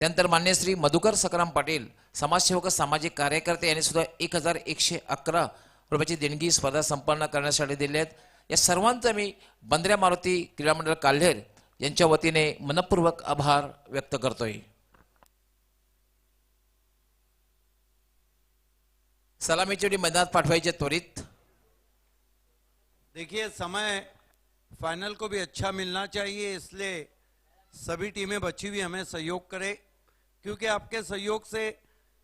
त्यानंतर मान्य श्री मधुकर सकाराम पाटील समाजसेवक सामाजिक कार्यकर्ते यांनी सुद्धा 1111 रुपयाची देणगी स्पर्धा संपन्न करण्यासाठी दिली आहेत. या सर्वांचा मी बंद्र्या मारुती क्रीडा मंडळ काल्हेर यांच्या वतीने मनपूर्वक आभार व्यक्त करतोय. सलामीची उडी मैदानात पाठवायचे त्वरित. देखिए समय फाइनल को भी अच्छा मिलना चाहिए, इसलिए सभी टीमें बची हुई हमें सहयोग करें, क्योंकि आपके सहयोग से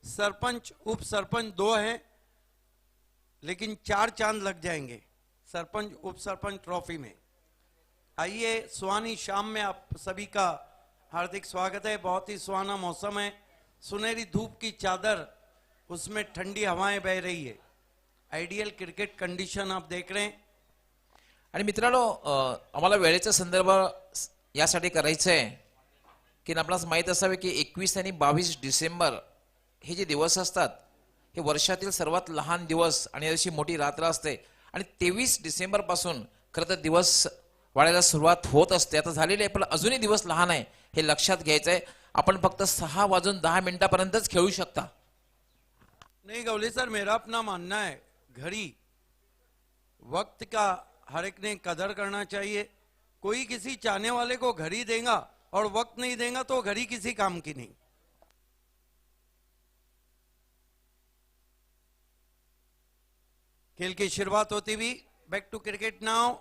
सरपंच उप सरपंच 2 हैं लेकिन 4 चांद लग जाएंगे सरपंच उप सरपंच ट्रॉफी में. आइए सुहानी शाम में आप सभी का हार्दिक स्वागत है. बहुत ही सुहाना मौसम है, सुनहरी धूप की चादर, उसमें ठंडी हवाएं बह रही है. आइडियल क्रिकेट कंडीशन आप देख रहे हैं. आणि मित्रांनो आम्हाला वेळेचा संदर्भ यासाठी करायचं आहे की आपणास माहीत असावे की 21 आणि 22 डिसेंबर हे जे दिवस असतात हे वर्षातील सर्वात लहान दिवस आणि अशी मोठी रात्र असते. आणि 23 डिसेंबर पासून खरं तर दिवस वाढायला सुरुवात होत असते. आता झालेले आहे पण अजूनही दिवस लहान आहे हे लक्षात घ्यायचं आहे. आपण फक्त 6:10 खेळू शकता. नहीं गौली सर, मेरा अपना मानना है घड़ी वक्त का हर एक ने कदर करना चाहिए. कोई किसी चाहने वाले को घड़ी देगा और वक्त नहीं देगा तो घड़ी किसी काम की नहीं. खेल की शुरुआत होती हुई. Back to cricket now.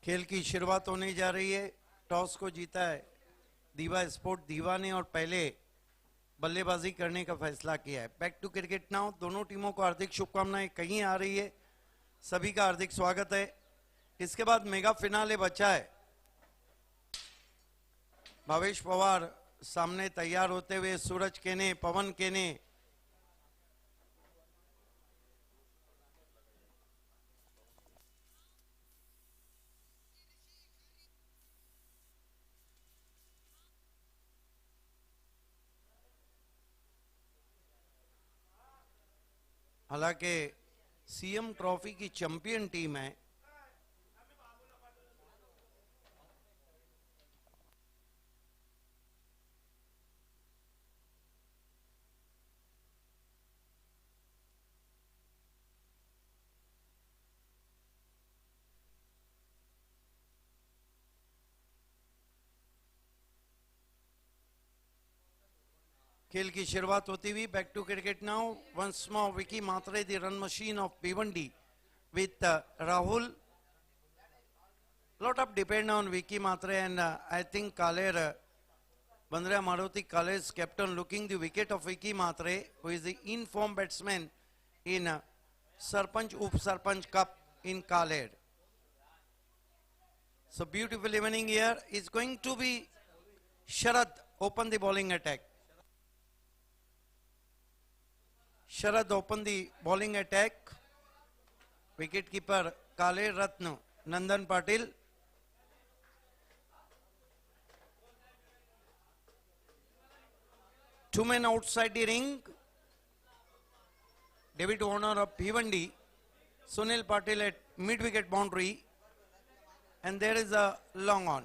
खेल की शुरुआत होने जा रही है. टॉस को जीता है दीवा स्पोर्ट दीवा ने और पहले बल्लेबाजी करने का फैसला किया है. Back to cricket now. दोनों टीमों को हार्दिक शुभकामनाएं कहीं आ रही है. सभी का हार्दिक स्वागत है. इसके बाद मेगा फिनाले बचा है. भावेश पवार सामने तैयार होते हुए, सूरज केने, पवन केने, हालांकि सीएम ट्रॉफी की चैंपियन टीम है. खेल की शुरुआत होती हुई. Back to cricket now. Once more Vicky Mhatre, the run machine of Bhiwandi with Rahul. Lot of depend on Vicky Matre, and I think Kaler, Bandra Maruti Kaler's captain, looking the wicket of Vicky Matre, who is the in-form batsman in Sarpanch Up Sarpanch Cup in Kaler. So beautiful evening here. Is going to be Sharad open the bowling attack. Sharad open the bowling attack. Wicket keeper Kaler Ratna Nandan Patil. Two men outside the ring. David Warner of Bhiwandi. Sunil Patil at mid-wicket boundary. And there is a long on.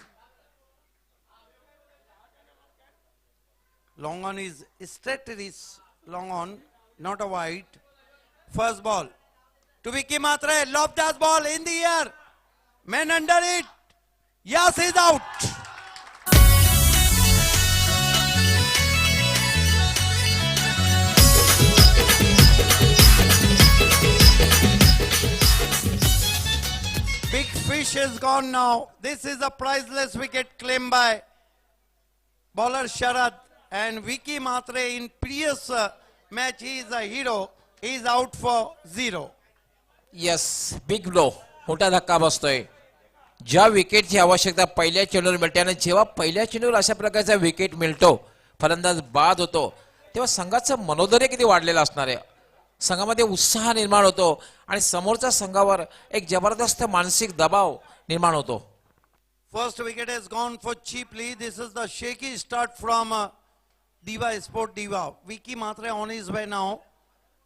Long on is straight release. Long on, not a wide. First ball to Vicky Matre. Loftus ball in the air. Man under it. Yes, is out. Big fish is gone now. This is a priceless wicket claimed by bowler Sharad and Vicky Matre in previous match. He is a hero. He is out for 0. Yes big blow मोठा धक्का बसतोय. ज्या विकेटची आवश्यकता पहिल्या चेंडूवर मिळते आणि जेव्हा पहिल्या चेंडूवर अशा प्रकारचा विकेट मिळतो, फलंदाज बाद होतो, तेव्हा संघाचं मनोधैर्य किती वाढलेलं असणार आहे. संघामध्ये उत्साह निर्माण होतो आणि समोरच्या संघावर एक जबरदस्त मानसिक दबाव निर्माण होतो. First wicket has gone for cheaply. This is the shaky start from Diva Sport Diva. Vicky Matre on his way now.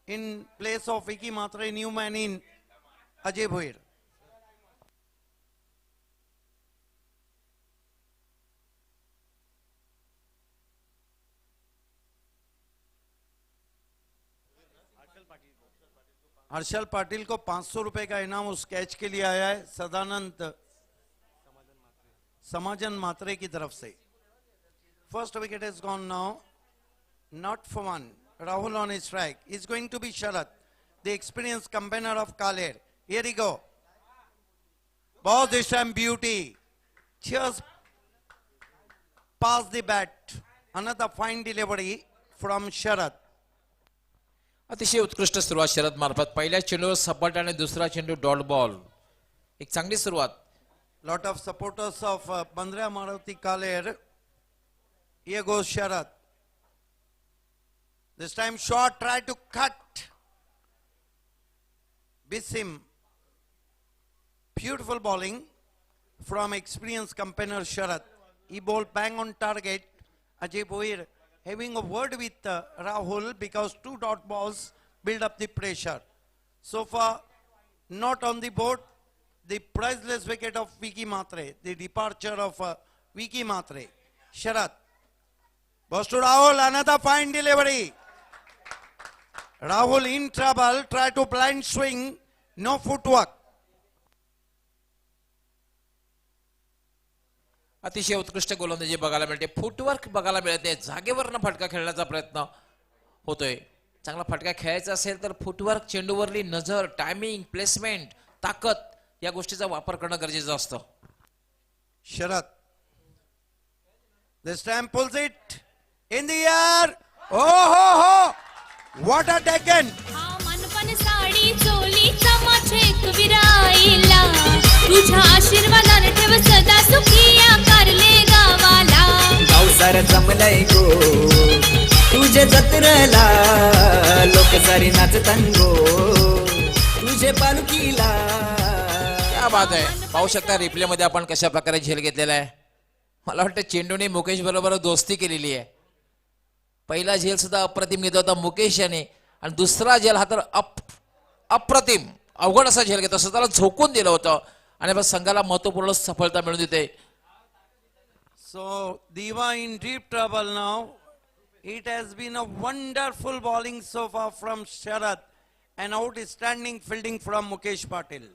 In place of Vicky Matre, new man in Ajay Bhoir. Harshal Patil को 500 रुपए का इनाम उस catch के लिए आया है सदानंद समाजन मात्रे की तरफ से. First wicket has gone now. Not for one. Rahul on his strike. Is going to be Sharad, the experienced campaigner of Kaler. Here he go. Ball this time beauty. Just past the bat. Another fine delivery from Sharad. अतिशय उत्कृष्ट सुरुवात शरद मार्फत. पहिल्या चेंडूवर सपाट आणि दुसरा चेंडू डॉट बॉल. एक चांगली सुरुवात. Lot of supporters of Bandra Maruti Kaler. Here goes Sharad. This time short, try to cut. Bisim. Beautiful bowling from experienced campaigner Sharad. He bowled bang on target. Ajay Bhoir having a word with Rahul because 2 dot balls build up the pressure. So far, not on the board. The priceless wicket of Vicky Matre, the departure of Vicky Matre. Sharad. Goes to Rahul, another fine delivery. Rahul in trouble, try to blind swing, no footwork. अतिशय उत्कृष्ट गोलंदाजी बघायला मिळते. Footwork बघायला मिळत नाही. जागेवरनं फटका खेळण्याचा प्रयत्न होतोय. चांगला फटका खेळायचा असेल तर फुटवर्क, चेंडूवरली नजर, टायमिंग, प्लेसमेंट, ताकद या गोष्टीचा वापर करणं गरजेचं असतं. Sharad. This time pulls it in the air. Oh ho ho! What a deccan! हा मनपण साडी चोली चमाचेक विराईला तुझ्या आशीर्वादाने ठेव सदा सुखी आकारले गावाला. गाव सार जमलंय गो तुझे जत्रला लोक सारी नाचतांगो तुझे पालखीला. क्या बात आहे. पाहू शकता रिप्ले मध्ये आपण कशा प्रकारे झेल घेतलेला आहे. मला वाटतं चेंडूने मुकेश बरोबर दोस्ती केलेली आहे. पहिला झेल सुद्धा अप्रतिम घेतला होता मुकेश याने आणि दुसरा झेल हा तर अप्रतिम अवघड असा झेल घेतला. स्वतःला झोकून दिलं होतं आणि बस संघाला महत्वपूर्ण सफलता मिळून देते. So Diva in deep trouble now. It has been a wonderful bowling so far from Sharad and outstanding fielding from Mukesh Patil.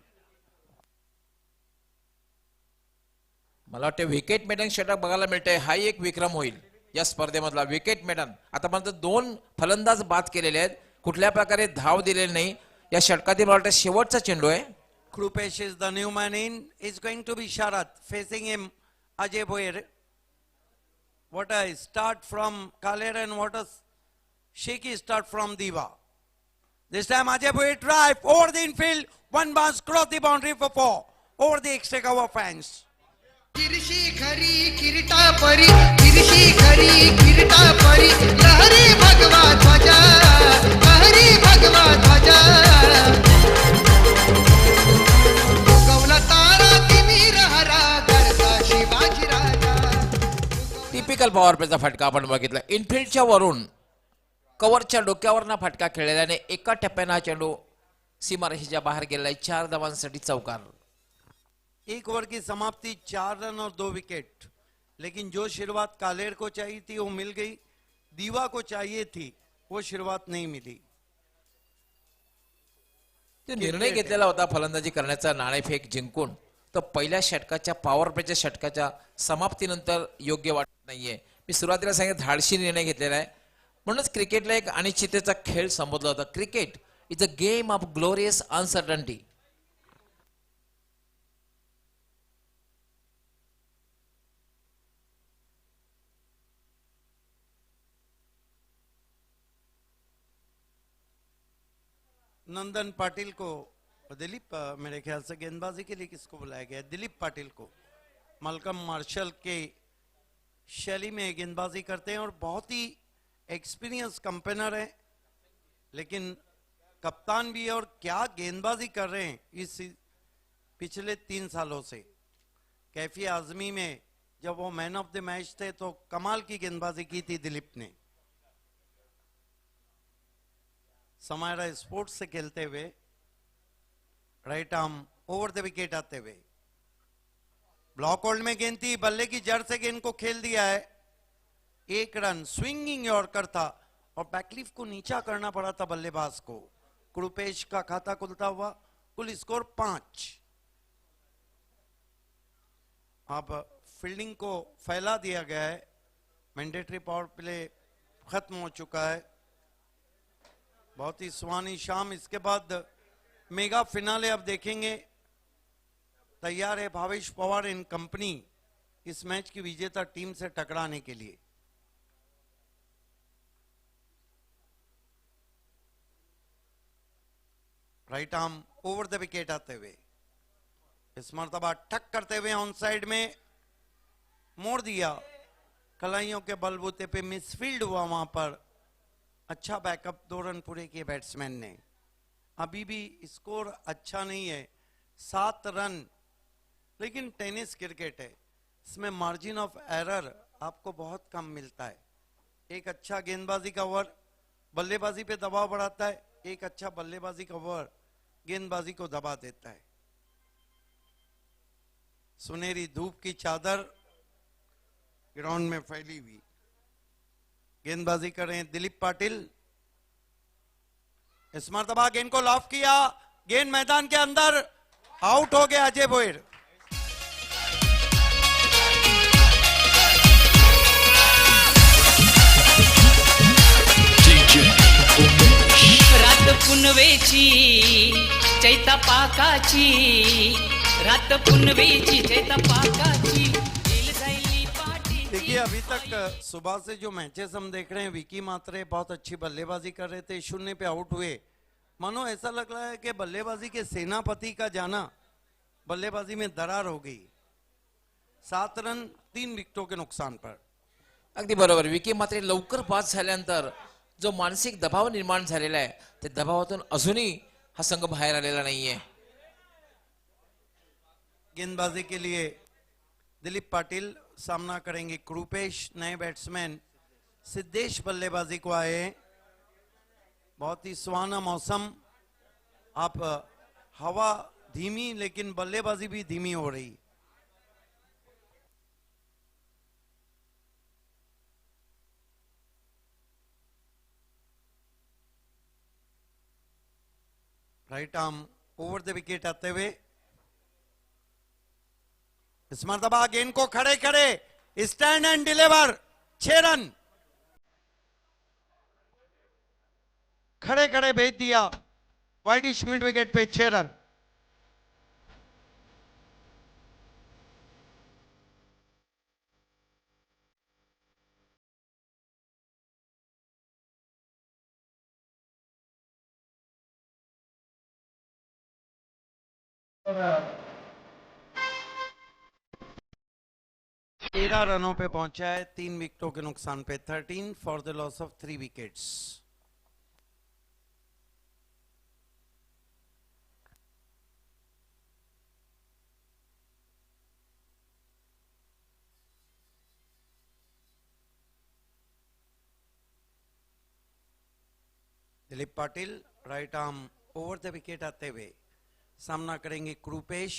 मला वाटतं विकेट मेडन षटक बघायला मिळतंय. हा एक विक्रम होईल या स्पर्धेमधला. विकेट मेडन आतापर्यंत 2 फलंदाज बाद केलेले आहेत. कुठल्या प्रकारे धाव दिलेली नाही. या षटकातील मला वाटतं शेवटचा चेंडू आहे. Krupesh is the new man in. Is going to be Sharad. Facing him, Ajay Bhoir. What a start from Kaler and what a shaky start from Diva. This time Ajay Bhoir drive over the infield. One bounce cross the boundary for 4. Over the extra cover fence. किरशी खरी किरीटा परी किरशी खरी किरीटा परी लहरी भगवा ध्वजा लहरी भगवा ध्वजा गवला तारा तिमिर हरा घरचा शिवाजी राजा. टिपिकल पॉवर प्लेचा फटका आपण बघितला. इनफिल्डच्या वरून कव्हरच्या डोक्यावरना फटका खेळल्याने एका टप्प्याने हा चेंडू सीमारेषेच्या बाहेर गेलाय. 4 धावांसाठी चौकार. एक ओवर की समाप्ति 4 रन और 2 विकेट. लेकिन जो शुरुआत कालेर को चाहिए थी वो मिल गई. दीवा को चाहिए थी वो शुरुआत नहीं मिली. ते निर्णय घेतलेला होता फलंदाजी करण्याचा नाणेफेक जिंकून. तर पहिल्या षटकाच्या पॉवर प्लेच्या षटकाच्या समाप्तीनंतर योग्य वाटत नाहीये. मी सुरुवातीला सांगितलं धाडशी निर्णय घेतलेला आहे. म्हणूनच क्रिकेटला एक अनिश्चिततेचा खेळ संबोधला होता. Cricket is a game of glorious uncertainty. Nandan Patil को, दिलीप मेरे ख्याल से गेंदबाजी के लिए किसको बुलाया गया है? दिलीप पाटिल को। मलकम मार्शल के शैली में गेंदबाजी करते हैं और बहुत ही एक्सपीरियंस कंपेनर है, लेकिन कप्तान भी है। और क्या गेंदबाजी कर रहे हैं इस पिछले 3 सालों से। कैफी आजमी में जब वो मैन ऑफ द मैच थे तो कमाल की गेंदबाजी की थी दिलीप ने। समायरा स्पोर्ट्स से खेलते हुए right arm over the wicket आते हुए ब्लॉक होल्ड में गेंद थी, बल्ले की जड़ से गेंद को खेल दिया है। 1 रन स्विंगिंग यॉर्कर था और बैकलिफ को नीचा करना पड़ा था बल्लेबाज को। कृपेश का खाता खुलता हुआ, कुल स्कोर 5। अब फील्डिंग को फैला दिया गया है, मैंडेटरी पावर प्ले खत्म हो चुका है। बहुत ही सुहानी शाम। इसके बाद मेगा फिनाले अब देखेंगे। तैयार है Bhavesh Pawar in company is match की विजेता टीम से टकराने के लिए। Right arm over the wicket आते हुए इस मर्तबा ठक करते हुए ऑन साइड में मोड़ दिया। कलाइयों के बलबूते पे मिसफील्ड हुआ वहां पर। अच्छा बैकअप, 2 रन पूरे किए बैट्समैन ने। अभी भी स्कोर अच्छा नहीं है, 7 रन, लेकिन टेनिस क्रिकेट है, इसमें मार्जिन ऑफ एरर आपको बहुत कम मिलता है। एक अच्छा गेंदबाजी का ओवर बल्लेबाजी पे दबाव बढ़ाता है, एक अच्छा बल्लेबाजी का ओवर गेंदबाजी को दबा देता है। सुनहरी धूप की चादर ग्राउंड में फैली हुई। गेंदबाजी कर रहे हैं दिलीप पाटिल। इस मर्तबा गेंद को लॉफ किया, गेंद मैदान के अंदर, आउट हो गया अजय भोयर। रात पुनवेची चैता पाकाची, रात पुनवेची चैता पाकाची, दिल जाईली पाटी। देखिए अभी तक सुबह से जो मैचेस हम देख रहे हैं, विकी मात्रे बहुत अच्छी बल्लेबाजी कर रहे थे, 0 पे आउट हुए। मानो ऐसा लग रहा है कि बल्लेबाजी के सेनापति का जाना बल्लेबाजी में दरार हो गई। 7 रन 3 विकेटों के नुकसान पर। अगदी बरोबर. विकी मात्र लवकर बाद झाल्यानंतर जो मानसिक दबाव निर्माण झालेला आहे, त्या दबावातून अजूनही हा संघ बाहेर आलेला नाहीये. गेंदबाजी के लिए दिलीप पाटिल, सामना करेंगे कृपेश। नए बैट्समैन सिद्धेश बल्लेबाजी को आए हैं। बहुत ही सुहाना मौसम। आप हवा धीमी लेकिन बल्लेबाजी भी धीमी हो रही। Right arm over the wicket आते हुए इस मर्तबा गेंद को खड़े खड़े स्टैंड एंड डिलीवर, 6 रन खड़े खड़े भेज दिया वाइडिश मिड विकेट पे, 6 रन। तेरह रनों पे पहुंचा है, 3 विकेटों के नुकसान पे। 13 for the loss of 3 wickets. Dilip Patil right arm over the wicket आते हुए सामना करेंगे कृपेश।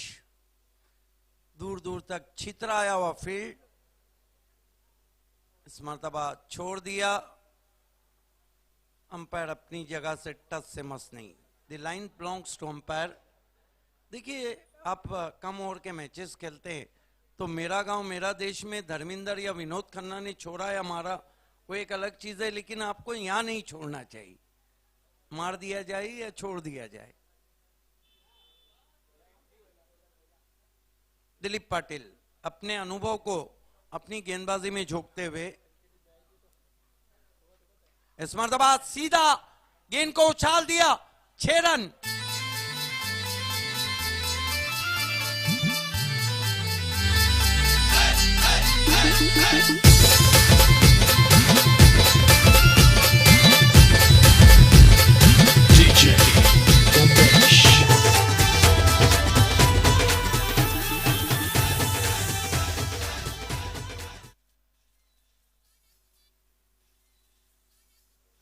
दूर दूर तक छितरा आया हुआ फील्ड, इस मर्तबा छोड़ दिया। अंपायर अपनी जगह से टच से मस नहीं। The line belongs to umpire. देखिए आप कम ओवर के मैचेस खेलते हैं तो मेरा गांव मेरा देश में धर्मेंद्र या विनोद खन्ना ने छोड़ा या मारा वो एक अलग चीज है, लेकिन आपको यहां नहीं छोड़ना चाहिए। मार दिया जाए या छोड़ दिया जाए। दिलीप पाटिल अपने अनुभव को अपनी गेंदबाजी में झोंकते हुए इस मर्तबा सीधा गेंद को उछाल दिया, 6 रन। DJ Bombesh.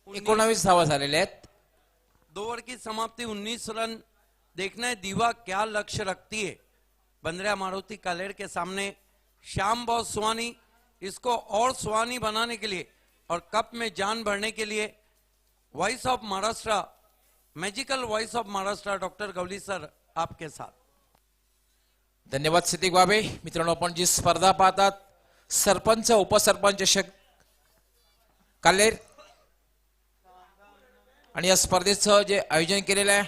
एकोणावीस धावा झालेल्या आहेत. 2 ओवर की समाप्ति 19 रन। देखना है दीवा क्या लक्ष्य रखती है। बंद्रा मारुति कालेर के सामने श्याम बॉस सुहानी, इसको और सुहानी बनाने के लिए और कप में जान भरने के लिए voice of Maharashtra, magical voice of Maharashtra doctor Gawali sir आपके साथ। धन्यवाद सिद्दीक बाबे. मित्रांनो, आपण जी स्पर्धा पाहतात सरपंच उपसरपंच चषक कालेर, आणि या स्पर्धेचं जे आयोजन केलेलं आहे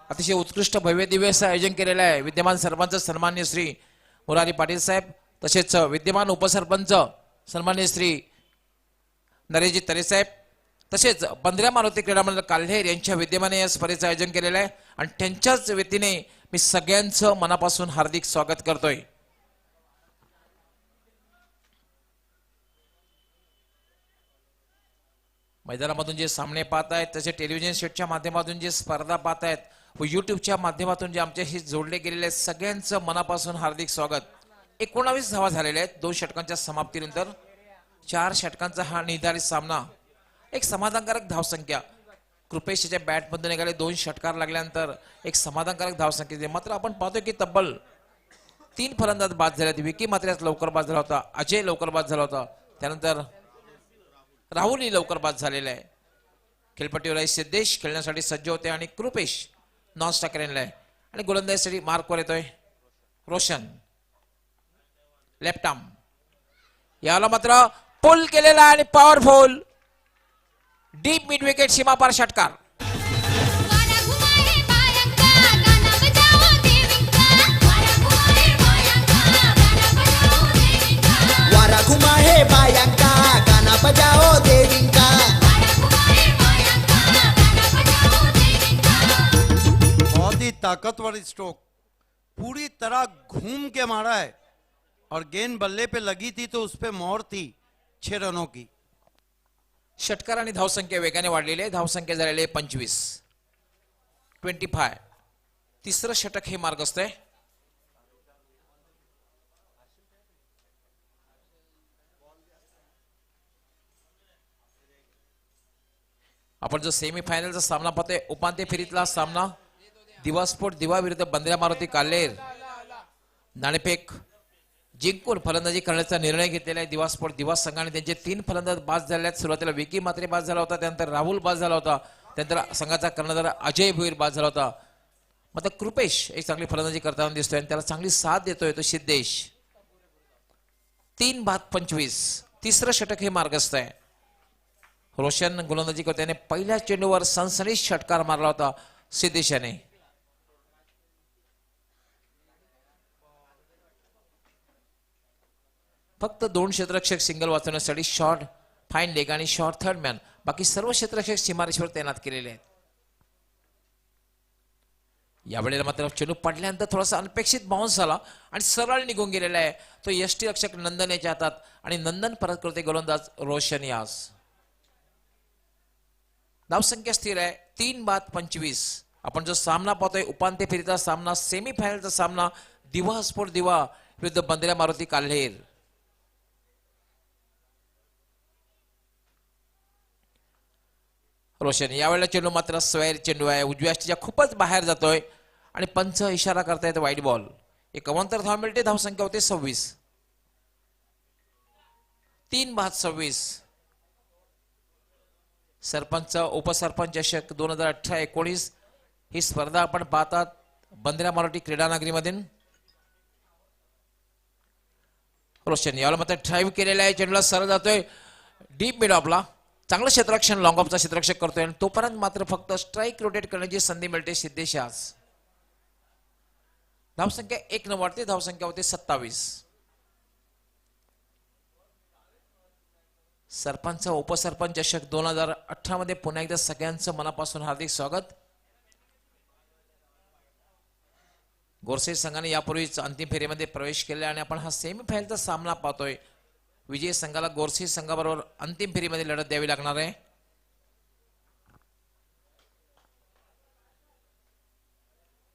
अतिशय उत्कृष्ट भव्य दिव्य असं आयोजन केलेलं आहे. विद्यमान सरपंच सन्मान्य श्री मुरारी पाटील साहेब, तसेच विद्यमान उपसरपंच सन्मान्य श्री नरेशजी तरे साहेब, तसेच बंद्रा मारुती क्रीडा मंडळ काल्हेर यांच्या विद्यमाने या स्पर्धेचं आयोजन केलेलं आहे आणि त्यांच्याच वतीने मी सगळ्यांचं मनापासून हार्दिक स्वागत करतोय. मैदानामधून जे सामने पाहत आहेत, तसे टेलिव्हिजन सेटच्या माध्यमातून जे स्पर्धा पाहत आहेत व युट्यूबच्या माध्यमातून जे आमच्याशी जोडले गेलेले आहेत, सगळ्यांचं मनापासून हार्दिक स्वागत. 19 धावा झालेल्या आहेत 2 षटकांच्या समाप्तीनंतर. 4 षटकांचा हा निर्धारित सामना. एक समाधानकारक धावसंख्या. कृपेशच्या बॅटमधून निघाले 2 षटकार लागल्यानंतर एक समाधानकारक धावसंख्या. मात्र आपण पाहतोय की तब्बल 3 फलंदाज बाद झाले. विकी मात्र लवकर बाद झाला होता, अजय लवकर बाद झाला होता, त्यानंतर राहुलही लवकर बाद झालेला आहे. खेळपट्टीवर आहे सिद्धेश, खेळण्यासाठी सज्ज होते आणि कृपेश नॉन स्ट्रायकर आहे आणि गोलंदाजीसाठी मार्कवर येतोय रोशन. लेफ्ट आर्म याला मात्र पुल केलेला आणि पॉवरफुल डीप मिड विकेट सीमापार षटकार. वारा घुमाए बायंका गाना बजाओ देविका, वारा घुमाए बायंका गाना बजाओ देविका, वारा घुमा है बायांका गाना बजाओ देविंका. वारा घुमाए बायंका गाना बजाओ देविका. बहुत ही ताकतवर स्ट्रोक, पूरी तरह घूम के मारा है और गेंद बल्ले पे लगी थी तो उस पे मोहर थी 6 रनों की। षटकार आणि धावसंख्या वेगाने वाढलेली आहे. धावसंख्या झालेली आहे 25. तिसरं षटक हे मार्गस्थ आहे. आपण जो सेमीफायनलचा सामना पाहतोय, उपांत्य फेरीतला सामना दिवा स्पोर्ट दिवा विरुद्ध बंद्रा मारुती काल्हेर. नाणेफेक जिंकून फलंदाजी करण्याचा निर्णय घेतलेला आहे दिवा स्पोर्ट दिवा संघाने. त्यांचे 3 फलंदाज बाद झाले आहेत. सुरुवातीला विकी मात्रे बाद झाला होता, त्यानंतर राहुल बाद झाला होता, त्यानंतर संघाचा कर्णधार अजय भोईर बाद झाला होता. मात्र कृपेश एक चांगली फलंदाजी करताना दिसतोय आणि त्याला चांगली साथ देतोय तो सिद्धेश. 3-25. तिसरं षटक हे मार्गस्थ आहे. रोशन गोलंदाजी करतो, त्याने पहिल्या चेंडूवर सनसनीत षटकार मारला होता सिद्धेशाने. फक्त 2 क्षेत्ररक्षक सिंगल वाचवण्यासाठी शॉर्ट फाईन लेग आणि शॉर्ट थर्ड मॅन, बाकी सर्व क्षेत्ररक्षक सीमारेषेवर तैनात केलेले आहेत. यावेळेला मात्र चेंडू पडल्यानंतर थोडासा अनपेक्षित बाउन्स झाला आणि सरळ निघून गेलेला आहे तो यष्टी रक्षक नंदन याच्या हातात आणि नंदन परत करते गोलंदाज रोशन यास. धावसंख्या स्थिर आहे 3-25. आपण जो सामना पाहतोय उपांत्य फेरीचा सामना, सेमीफायनलचा सामना दिवा स्पोर्ट दिवा विरुद्ध बंद्रा मारुती काल्हेर. रोशन यावेळेला चेंडू मात्र स्वैर चेंडू आहे, उजव्या यष्टीच्या खूपच बाहेर जातोय आणि पंच इशारा करतायत वाईट बॉल. एक अवांतर धाव मिळते. धावसंख्या होते 26. 3-26. सरपंच उपसरपंच चषक 2018-19 ही स्पर्धा आपण पाहतात बंद्रा मारुती क्रीडा नगरीमध्ये. रोशन यावेळेला मात्र ड्राईव्ह केलेला आहे, चेंडूला सरळ जातोय डीप मिड ऑफला. चांगलं क्षेत्ररक्षण लॉंग ऑफचा क्षेत्ररक्षक करतोय आणि तोपर्यंत मात्र फक्त स्ट्राईक रोटेट करण्याची संधी मिळते सिद्धेश यास. धावसंख्या 1 न वाढते. धावसंख्या होते 27. सरपंच उपसरपंच चषक 2018 मध्ये पुन्हा एकदा सगळ्यांचं मनापासून हार्दिक स्वागत. गोरसे संघाने यापूर्वीच अंतिम फेरीमध्ये प्रवेश केला आणि आपण हा सेमीफायनलचा सामना पाहतोय. विजय संघाला गोरसे संघाबरोबर अंतिम फेरीमध्ये लढत द्यावी लागणार आहे.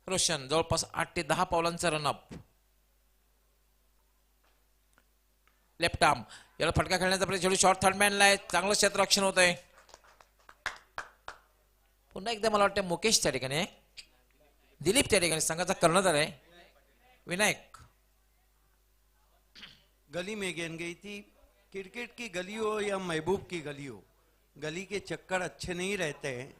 रोशन जवळपास 8 ते 10 पावलांचा रनअप. लेफ्ट आर्म याला फटका खेळण्याचा प्रयत्न शॉर्ट थर्ड मॅनला आहे. चांगलं क्षेत्ररक्षण होत आहे. पुन्हा एकदा मला वाटतं मुकेश त्या ठिकाणी आहे. दिलीप त्या ठिकाणी संघाचा कर्णधार आहे. विनायक गली में गेंद गई थी. क्रिकेट की गली हो या महबूब की गली हो, गली के चक्कर अच्छे नहीं रहते हैं.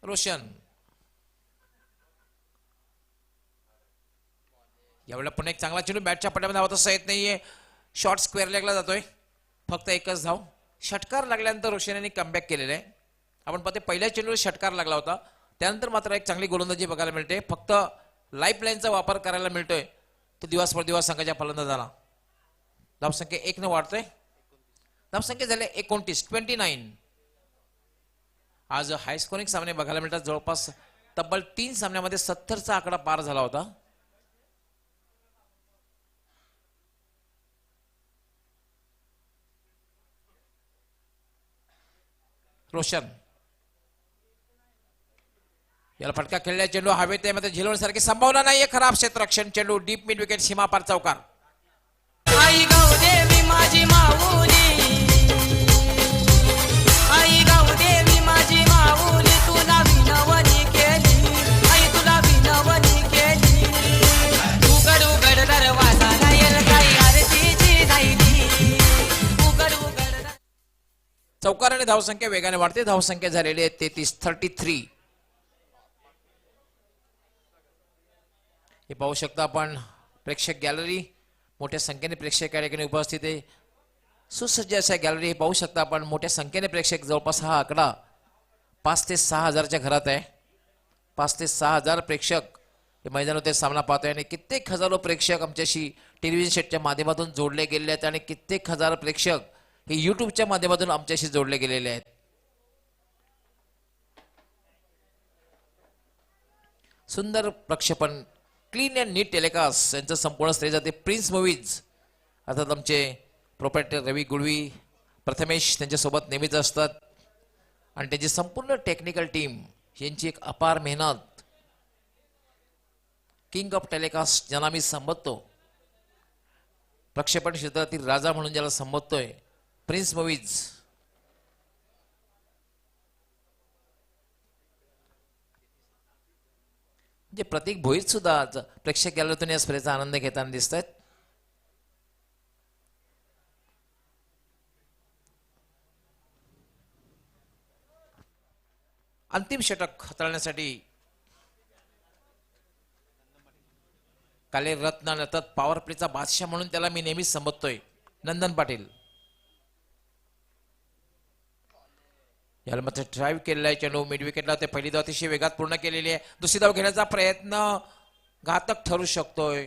रोशन यावेळेला पुन्हा एक चांगला चेंडू बॅटच्या पट्ट्यामध्ये धावत असं येत नाहीये. शॉर्ट स्क्वेअर लेगला जातोय. फक्त एकच धाव. षटकार लागल्यानंतर रोशन यांनी कमबॅक केलेलं आहे. आपण पाहते पहिल्या चेंडूवर षटकार लागला होता. त्यानंतर मात्र एक चांगली गोलंदाजी बघायला मिळते. फक्त लाईफ लाईनचा वापर करायला मिळतोय तो दिवस संघाच्या फलंदाजाला. धावसंख्या 1 न वाढतोय. धावसंख्या झाले 29. आज हाय स्कोरिंग सामने बघायला मिळतात. जवळपास तब्बल 3 सामन्यामध्ये 70चा आकडा पार झाला होता. रोशन याला फटका खेळल्या चेंडू हवेत त्यामध्ये झेलवण्यासारखी संभावना नाहीये. खराब क्षेत्ररक्षण. चेंडू डीप मिड विकेट सीमा पार चौकार. आई गौदेवी माझी माऊली, आई गौदेवी माझी माऊली, तुला विनवणी केली, आई तुला विनवणी केली. उघड उघड दरवाजा राहील काही आरतीची राहिली. उघड उघड चौकार आणि धावसंख्या वेगाने वाढते. धावसंख्या झालेली आहे 33. हे पाहू शकता आपण प्रेक्षक गॅलरी. मोठ्या संख्येने प्रेक्षक या ठिकाणी उपस्थित आहे. सुसज्ज अशा गॅलरी हे पाहू शकता आपण. मोठ्या संख्येने प्रेक्षक. जवळपास हा आकडा 5 ते 6 हजारच्या घरात आहे. 5 ते 6 हजार प्रेक्षक हे मैदानावर सामना पाहतोय आणि कित्येक हजारो प्रेक्षक आमच्याशी टेलिव्हिजन सेटच्या माध्यमातून जोडले गेलेले आहेत आणि कित्येक हजार प्रेक्षक हे युट्यूबच्या माध्यमातून आमच्याशी जोडले गेलेले आहेत. सुंदर प्रक्षेपण. क्लीन अँड नीट टेलिकास्ट यांचं संपूर्ण श्रेय जाते प्रिन्स मूवीज अर्थात आमचे प्रोप्रायटर रवी गुळवी, प्रथमेश त्यांच्यासोबत नेहमीच असतात आणि त्यांची संपूर्ण टेक्निकल टीम यांची एक अपार मेहनत. किंग ऑफ टेलिकास्ट ज्यांना मी संबोधतो, प्रक्षेपण क्षेत्रातील राजा म्हणून ज्याला संबोधतोय, प्रिन्स मूवीज. जे प्रतीक भोईर सुद्धा आज प्रेक्षक गॅलरीतून या स्पर्धेचा आनंद घेताना दिसत आहेत. अंतिम षटक हाताळण्यासाठी काले रत्न अर्थात पॉवर प्लेचा बादशाह म्हणून त्याला मी नेहमीच संबोधतोय, नंदन पाटील. याला मात्र ड्राईव्ह केलेला आहे चेंडू मिड विकेटला. ते पहिली धाव अतिशय वेगात पूर्ण केलेली आहे. दुसरी धाव घेण्याचा प्रयत्न घातक ठरू शकतोय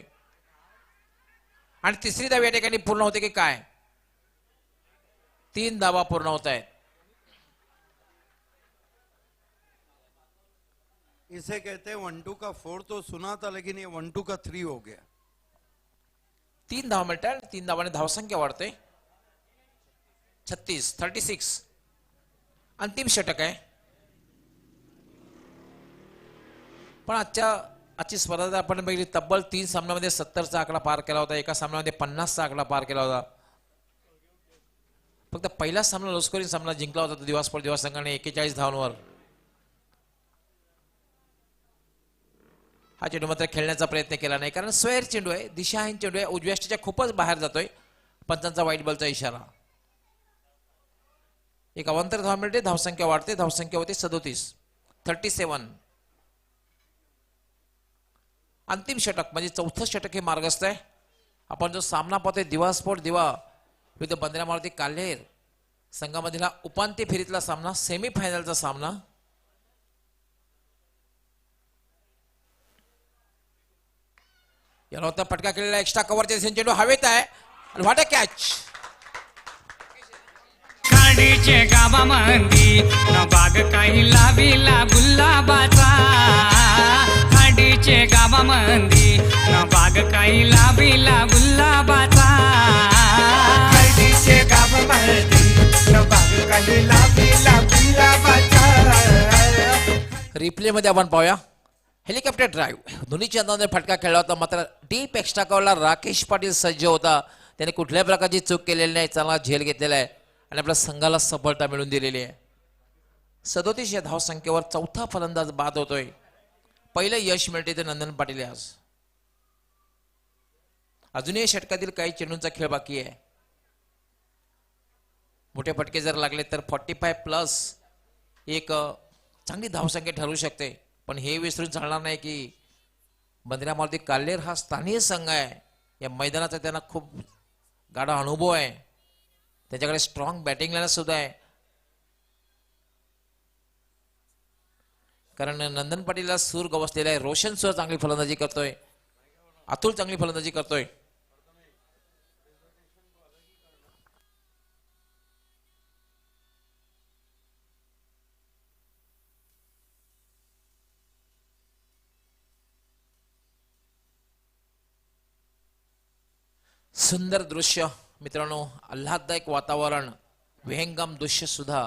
आणि तिसरी धाव या ठिकाणी पूर्ण होते की काय? 3 धावा पूर्ण होत आहेत. इसे कहते हैं 1-2 का 4 तो सुना था, लेकिन ये 1-2 का 3 हो गया. 3 धावा मिळतात. 3 धावाने धावसंख्या वाढते. 36. अंतिम षटक आहे. पण आजची स्पर्धा जर आपण बघितली, तब्बल 3 सामन्यामध्ये 70चा आकडा पार केला होता. एका सामन्यामध्ये 50चा आकडा पार केला होता. फक्त पहिला सामना लो स्कोरिंग सामना जिंकला होता तो दिवस संघाने 41 धावांवर. हा चेंडू मात्र खेळण्याचा प्रयत्न केला नाही, कारण स्क्वेअर चेंडू आहे, दिशाहीन चेंडू आहे, उजव्या यष्टीच्या खूपच बाहेर जातोय. पंचांचा वाईट बॉलचा इशारा. एक अवांतर धाव मिळते. धावसंख्या वाढते. धावसंख्या होते 37. अंतिम षटक म्हणजे चौथं षटक हे मार्गस्थ आहे. आपण जो सामना पाहतोय दिवा स्पोर्ट दिवा विरुद्ध बंदरा मारुती काल्हेर संघामधील उपांत्य फेरीतला सामना, सेमीफायनलचा सामना. याला होता फटका केलेला एक्स्ट्रा कव्हरच्या चेंडू हवेत आहे. What a catch. कांडी खाडीचे गावामंदी न बाग काही लाविला गुलाबाचा खाडीचे गावामंदी न बाग काही लाविला गुलाबाचा खाडीचे गावामंदी न बाग काही लाविला गुलाबाचा रिप्ले मध्ये आपण पाहूया हेलिकॉप्टर ड्राईव्ह दोन्ही चंदाने फटका खेळला होता मात्र डीप एक्स्ट्रा कव्हरला राकेश पाटील सज्ज होता त्याने कुठल्याही प्रकारची चूक केलेली नाही चांगला झेल घेतलेला आहे आणि आपल्या संघाला सफलता मिळवून दिलेली आहे 37 या धावसंख्येवर चौथा फलंदाज बाद होतोय पहिलं यश मिळते ते नंदन पाटील आहे आज अजूनही षटकातील काही चेंडूंचा खेळ बाकी आहे मोठे फटके जर लागले तर 45 प्लस एक चांगली धावसंख्या ठरू शकते पण हे विसरून चालणार नाही की बंदऱ्या मारुती काल्हेर हा स्थानीय संघ आहे या मैदानाचा त्यांना खूप गाढा अनुभव आहे त्याच्याकडे स्ट्रॉंग बॅटिंग लाईन सुद्धा आहे कारण नंदन पाटीलला सूर गवसलेला आहे रोशन सुद्धा चांगली फलंदाजी करतोय अतुल चांगली फलंदाजी करतोय सुंदर दृश्य मित्रांनो आल्हाददायक वातावरण विहंगम दृश्य सुद्धा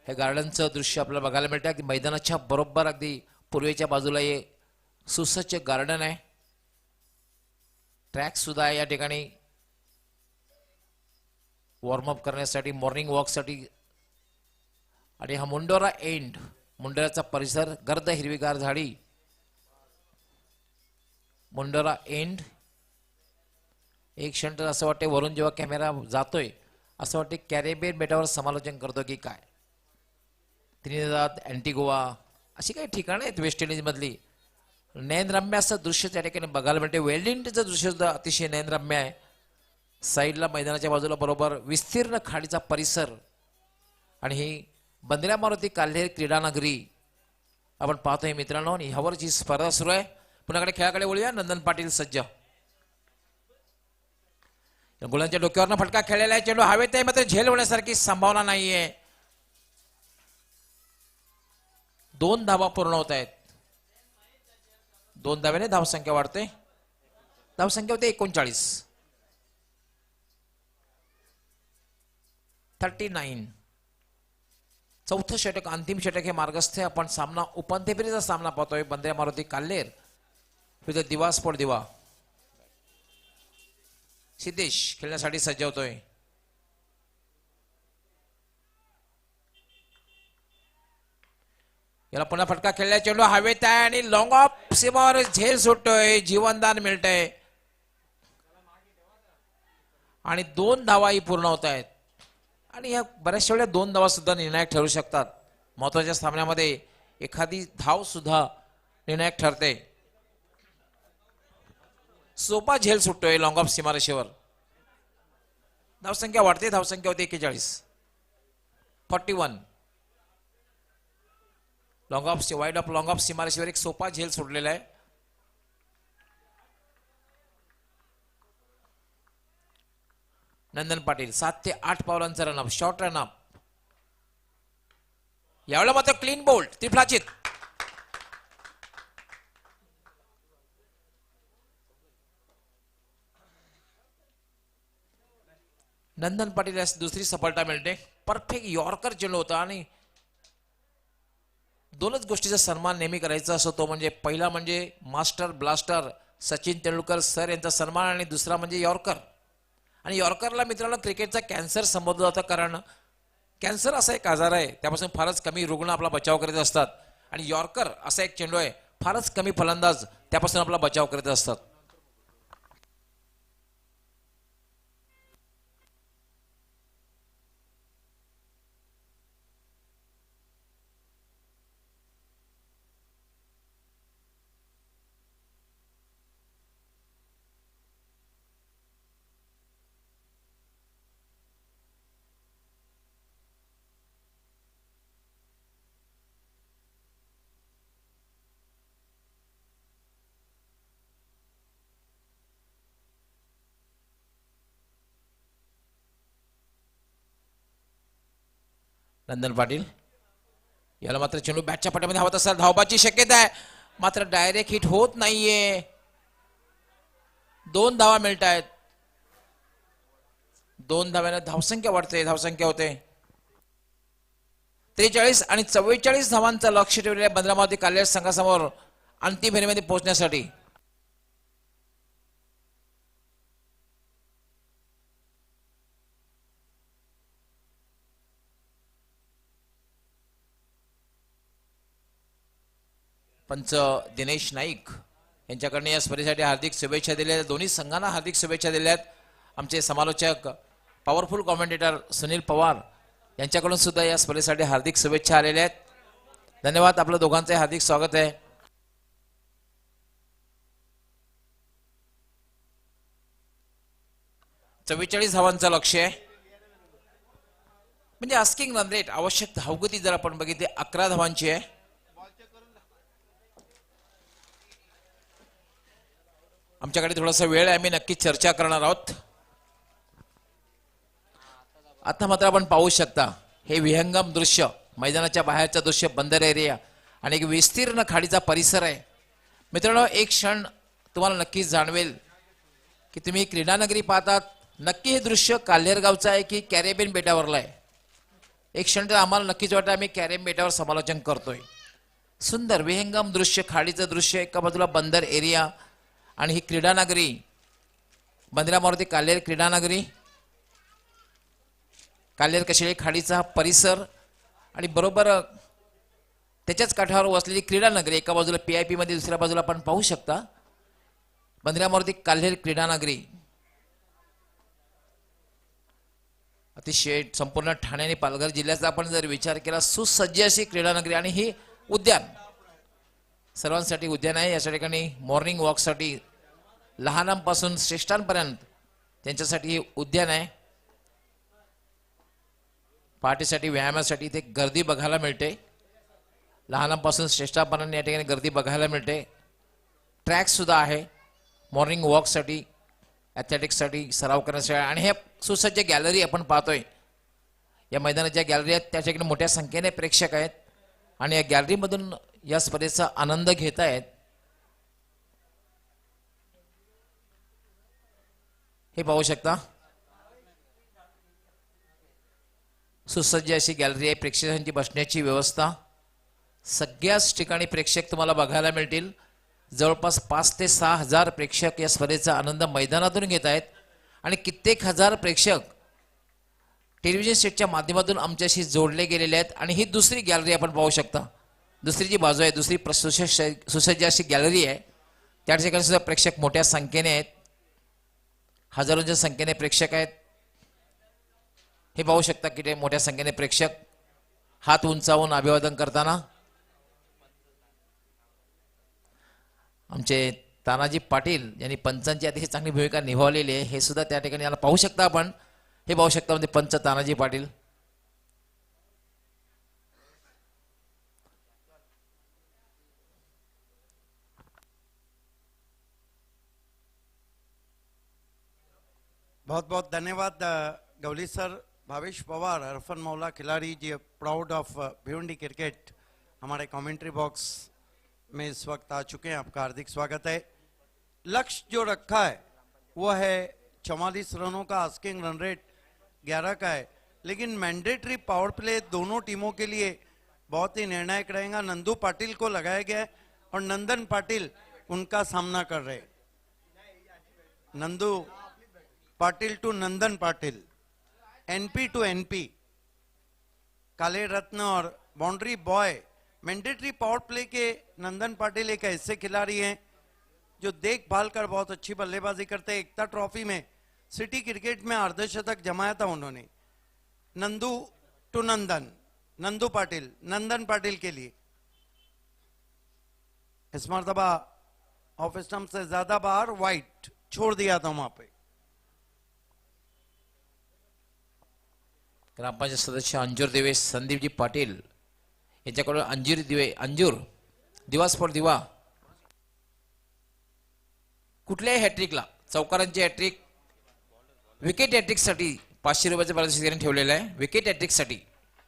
हे गार्डनचं दृश्य आपल्याला बघायला मिळतं की मैदानाच्या बरोबर अगदी पूर्वेच्या बाजूला हे सुसज्ज गार्डन आहे ट्रॅक सुद्धा आहे या ठिकाणी वॉर्मअप करण्यासाठी मॉर्निंग वॉकसाठी आणि हा मुंडोरा एंड मुंडोराचा परिसर गर्द हिरवीगार झाडी मुंडोरा एंड एक क्षण तर असं वाटते वरून जेव्हा कॅमेरा जातोय असं वाटते कॅरेबियन बेटावर समालोचन करतो की काय त्रिनिदाद अँटिगोवा अशी काही ठिकाणं आहेत वेस्ट इंडिजमधली नयनरम्य असं दृश्य त्या ठिकाणी बघायला मिळते वेलिंगटनचं दृश्य सुद्धा अतिशय नयनरम्य आहे साईडला मैदानाच्या बाजूला बरोबर विस्तीर्ण खाडीचा परिसर आणि ही बंदऱ्या मारुती काल्हेर क्रीडानगरी आपण पाहतोय मित्रांनो आणि ह्यावर जी स्पर्धा सुरू आहे पुन्हाकडे खेळाकडे वळूया नंदन पाटील सज्ज गुलांच्या डोक्यावरनं फटका खेळलेला आहे चेंडू हवेत आहे मात्र झेल होण्यासारखी संभावना नाहीये 2 धावा पूर्ण होत आहेत 2 धाव्याने धावसंख्या वाढते धावसंख्या होते 39 39 चौथं षटक अंतिम षटक हे मार्गस्थ आपण सामना उपांत्य फेरीचा सामना पाहतोय बंदऱ्या मारुती काल्हेर विरुद्ध दिवा स्पोर्ट दिवा सिद्धेश खेळण्यासाठी सज्ज होतोय याला पुन्हा फटका खेळल्या चेंडू हवेत आहे आणि लॉंग ऑफ सीमावर झेल सुटतोय जीवनदान मिळतंय आणि 2 धावाही पूर्ण होत आहेत आणि या बऱ्याचशा वेळेला 2 धावा सुद्धा निर्णायक ठरू शकतात महत्वाच्या सामन्यामध्ये एखादी धाव सुद्धा निर्णायक ठरते सोपा झेल सुटतोय लॉंग ऑफ सीमारेषेवर धावसंख्या वाढते धावसंख्या होते 41 41 long of wide of long of सीमारेषेवर एक सोपा झेल सुटलेला आहे नंदन पाटील 7 ते 8 पावलांचा रनअप शॉर्ट रनअप यावेळेला मात्र क्लीन बोल्ट त्रिफलाचित नंदन पाटील यास दुसरी सफलता मिळते परफेक्ट यॉर्कर चेंडू होता आणि 2च गोष्टीचा सन्मान नेहमी करायचा असतो तो म्हणजे पहिला म्हणजे master blaster Sachin Tendulkar sir यांचा सन्मान आणि दुसरा म्हणजे यॉर्कर आणि यॉर्करला मित्रांनो क्रिकेटचा कॅन्सर संबोधला जातं कारण कॅन्सर असा एक आजार आहे त्यापासून फारच कमी रुग्ण आपला बचाव करीत असतात आणि यॉर्कर असा एक चेंडू आहे फारच कमी फलंदाज त्यापासून आपला बचाव करीत असतात नंदन पाटील याला मात्र चेंडू बॅटच्या पट्ट्यामध्ये हवत असेल, धावबाची शक्यता आहे मात्र डायरेक्ट हिट होत नाहीये. 2 धावा मिळत आहेत. 2 धाव्याने धावसंख्या वाढते, धावसंख्या होते 43 आणि 44 धावांचं लक्ष ठेवलेल्या बंदरामावती कालेर संघासमोर अंतिम फेरीमध्ये पोहोचण्यासाठी. पंच दिनेश नाईक यांच्याकडनं या स्पर्धेसाठी हार्दिक शुभेच्छा दिल्या. दोन्ही संघांना हार्दिक शुभेच्छा दिल्यात. आमचे समालोचक पॉवरफुल कॉमेंटेटर सुनील पवार यांच्याकडून सुद्धा या स्पर्धेसाठी हार्दिक शुभेच्छा आलेल्या आहेत. धन्यवाद. आपलं दोघांचे हार्दिक स्वागत आहे. चव्वेचाळीस धावांचं लक्ष आहे म्हणजे आस्किंग रन रेट आवश्यक धावगती जर आपण बघितली 11 धावांची आहे. आमच्याकडे थोडासा वेळ आहे, आम्ही नक्की चर्चा करणार आहोत. आता मात्र आपण पाहू शकता हे विहंगम दृश्य, मैदानाच्या बाहेरचं दृश्य, बंदर एरिया आणि एक विस्तीर्ण खाडीचा परिसर आहे. मित्रांनो, एक क्षण तुम्हाला नक्कीच जाणवेल की तुम्ही क्रीडानगरी पाहतात. नक्की हे दृश्य काल्हेर गावचं आहे की कॅरेबियन बेटावरला आहे. एक क्षण तर आम्हाला नक्कीच वाटतं आम्ही कॅरेबियन बेटावर समालोचन करतोय. सुंदर विहंगम दृश्य, खाडीचं दृश्य, एका बाजूला बंदर एरिया आणि ही क्रीडानगरी, बंदरामावरती काल्हेर क्रीडानगरी, काल्हेर कशेळी खाडीचा परिसर आणि बरोबर त्याच्याच काठावर वसलेली क्रीडानगरी. एका बाजूला PIP मध्ये, दुसऱ्या बाजूला आपण पाहू शकता बंदरामावरती काल्हेर क्रीडानगरी. अतिशय संपूर्ण ठाणे आणि पालघर जिल्ह्याचा आपण जर विचार केला सुसज्ज अशी क्रीडानगरी आणि ही उद्यान सर्वांसाठी उद्यान आहे. याच्या ठिकाणी मॉर्निंग वॉकसाठी लहानांपासून श्रेष्ठांपर्यंत त्यांच्यासाठी हे उद्यान आहे. पहाटेसाठी व्यायामासाठी इथे गर्दी बघायला मिळते. लहानांपासून श्रेष्ठांपर्यंत या ठिकाणी गर्दी बघायला मिळते. ट्रॅक सुद्धा आहे मॉर्निंग वॉकसाठी, ॲथलेटिक्ससाठी, सराव करण्यासाठी. आणि हे सुसज्ज गॅलरी आपण पाहतोय. या मैदानात ज्या गॅलरी आहेत त्या ठिकाणी मोठ्या संख्येने प्रेक्षक आहेत आणि या गॅलरीमधून या स्पर्धेचा आनंद घेत आहेत. हे पाहू शकता सुसज्ज अशी गॅलरी आहे. प्रेक्षकांची बसण्याची व्यवस्था, सगळ्याच ठिकाणी प्रेक्षक तुम्हाला बघायला मिळतील. जवळपास 5 ते 6 हजार प्रेक्षक या स्पर्धेचा आनंद मैदानातून घेत आहेत आणि कित्येक हजार प्रेक्षक टेलिव्हिजन सेटच्या माध्यमातून आमच्याशी जोडले गेलेले आहेत. आणि ही दुसरी गॅलरी आपण पाहू शकता, दुसरी जी बाजू आहे, दुसरी सुसज्ज अशी गॅलरी आहे. त्या ठिकाणी सुद्धा प्रेक्षक मोठ्या संख्येने आहेत, हजारोंच्या संख्येने प्रेक्षक आहेत. हे पाहू शकता की ते मोठ्या संख्येने प्रेक्षक हात उंचावून अभिवादन करताना. आमचे तानाजी पाटील यांनी पंचांची अतिशय चांगली भूमिका निभावलेली आहे. हे सुद्धा त्या ठिकाणी याला पाहू शकता आपण. हे पाहू शकता म्हणजे पंच तानाजी पाटील. बहुत बहुत धन्यवाद गवली सर. भावेश पवार, अरफन मौला खिलाड़ी जी, प्राउड ऑफ भिवंडी क्रिकेट, हमारे कमेंट्री बॉक्स में इस वक्त आ चुके हैं. आपका हार्दिक स्वागत है. लक्ष्य जो रखा है वो है 44 रनों का. आस्किंग रन रेट 11 का है, लेकिन मैंडेटरी पावर प्ले दोनों टीमों के लिए बहुत ही निर्णायक रहेगा. नंदू पाटिल को लगाया गया है और नंदन पाटिल उनका सामना कर रहे. Nandu Patil to Nandan Patil, NP to NP, काले रत्न और boundary boy. Mandatory power play के नंदन पाटिल एक ऐसे खिलाड़ी हैं जो देखभाल कर बहुत अच्छी बल्लेबाजी करते हैं. एकता ट्रॉफी में सिटी क्रिकेट में अर्धशतक जमाया था उन्होंने. नंदू टू नंदन, नंदू पाटिल नंदन पाटिल के लिए. इस मर्तबा ऑफ स्टंप से ज्यादा बार वाइट छोड़ दिया था वहां पे. ग्रामपंचायत सदस्य अंजूर दिवे संदीपजी पाटील यांच्याकडून अंजूर दिवा स्फोट दिवा कुठल्याही हॅट्रिकला, चौकारांची हॅट्रिक, विकेट हॅट्रिकसाठी 500 रुपयाचं पारितोषिक ठेवलेलं आहे. विकेट हॅट्रिकसाठी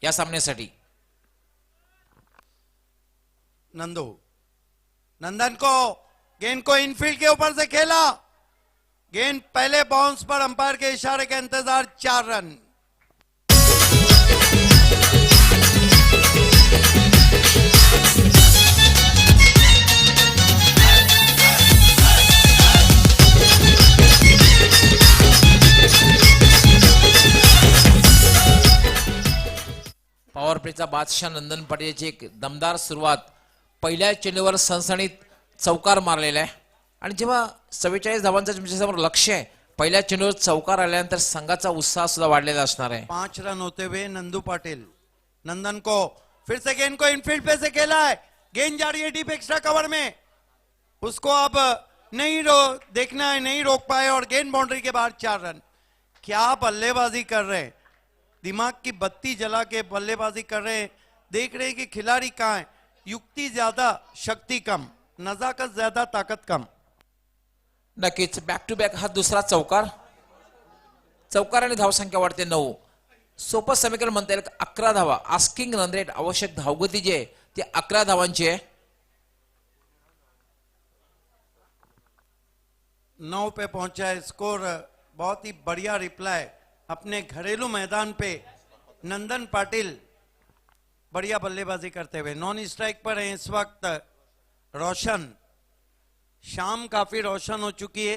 या सामन्यासाठी. नंदू, नंदन को गेंद को इनफील्ड के ऊपर से खेला, गेंद पहले बाउंस पर अंपायर के इशारे के इंतजार, 4 रन. पॉवर प्लेचा बादशाह नंदन पाटीलची एक दमदार सुरुवात. पहिल्या चेंडूवर सणसणीत चौकार मारलेला आहे आणि जेव्हा 44 धावांचं तुमच्यासमोर लक्ष आहे, पहिल्या चेंडूवर चौकार आल्यानंतर संघाचा उत्साह सुद्धा वाढलेला असणार आहे. 5 रन होते हुए नंदू पाटिल. नंदन को फिर से गेंद को इनफील्ड पे से खेला है, गेंद जा रही है डीप एक्स्ट्रा कवर में, उसको अब नहीं देखना है, नहीं रोक पाए और गेंद बाउंड्री के बाहर, 4 रन. क्या बल्लेबाजी कर रहे हैं, दिमाग की बत्ती जला के बल्लेबाजी कर रहे हैं. देख रहे हैं कि खिलाड़ी कहाँ है, युक्ति ज्यादा शक्ति कम, नजाकत ज्यादा ताकत कम. नक्कीच बॅक टू बॅक हा दुसरा चौकार. चौकाराने धावसंख्या वाढते 9. सोपं समीकरण म्हणता येईल 11 धावा. आस्किंग रन रेट, आवश्यक धावगती जी आहे ती 11 धावांची आहे. 9 पे पहुंचा है स्कोर. बहुत ही बढ़िया रिप्लाई अपने घरेलू मैदान पे नंदन पाटिल बढ़िया बल्लेबाजी करते हुए. नॉन स्ट्राइक पर है इस वक्त रोशन. शाम काफी रोशन हो चुकी है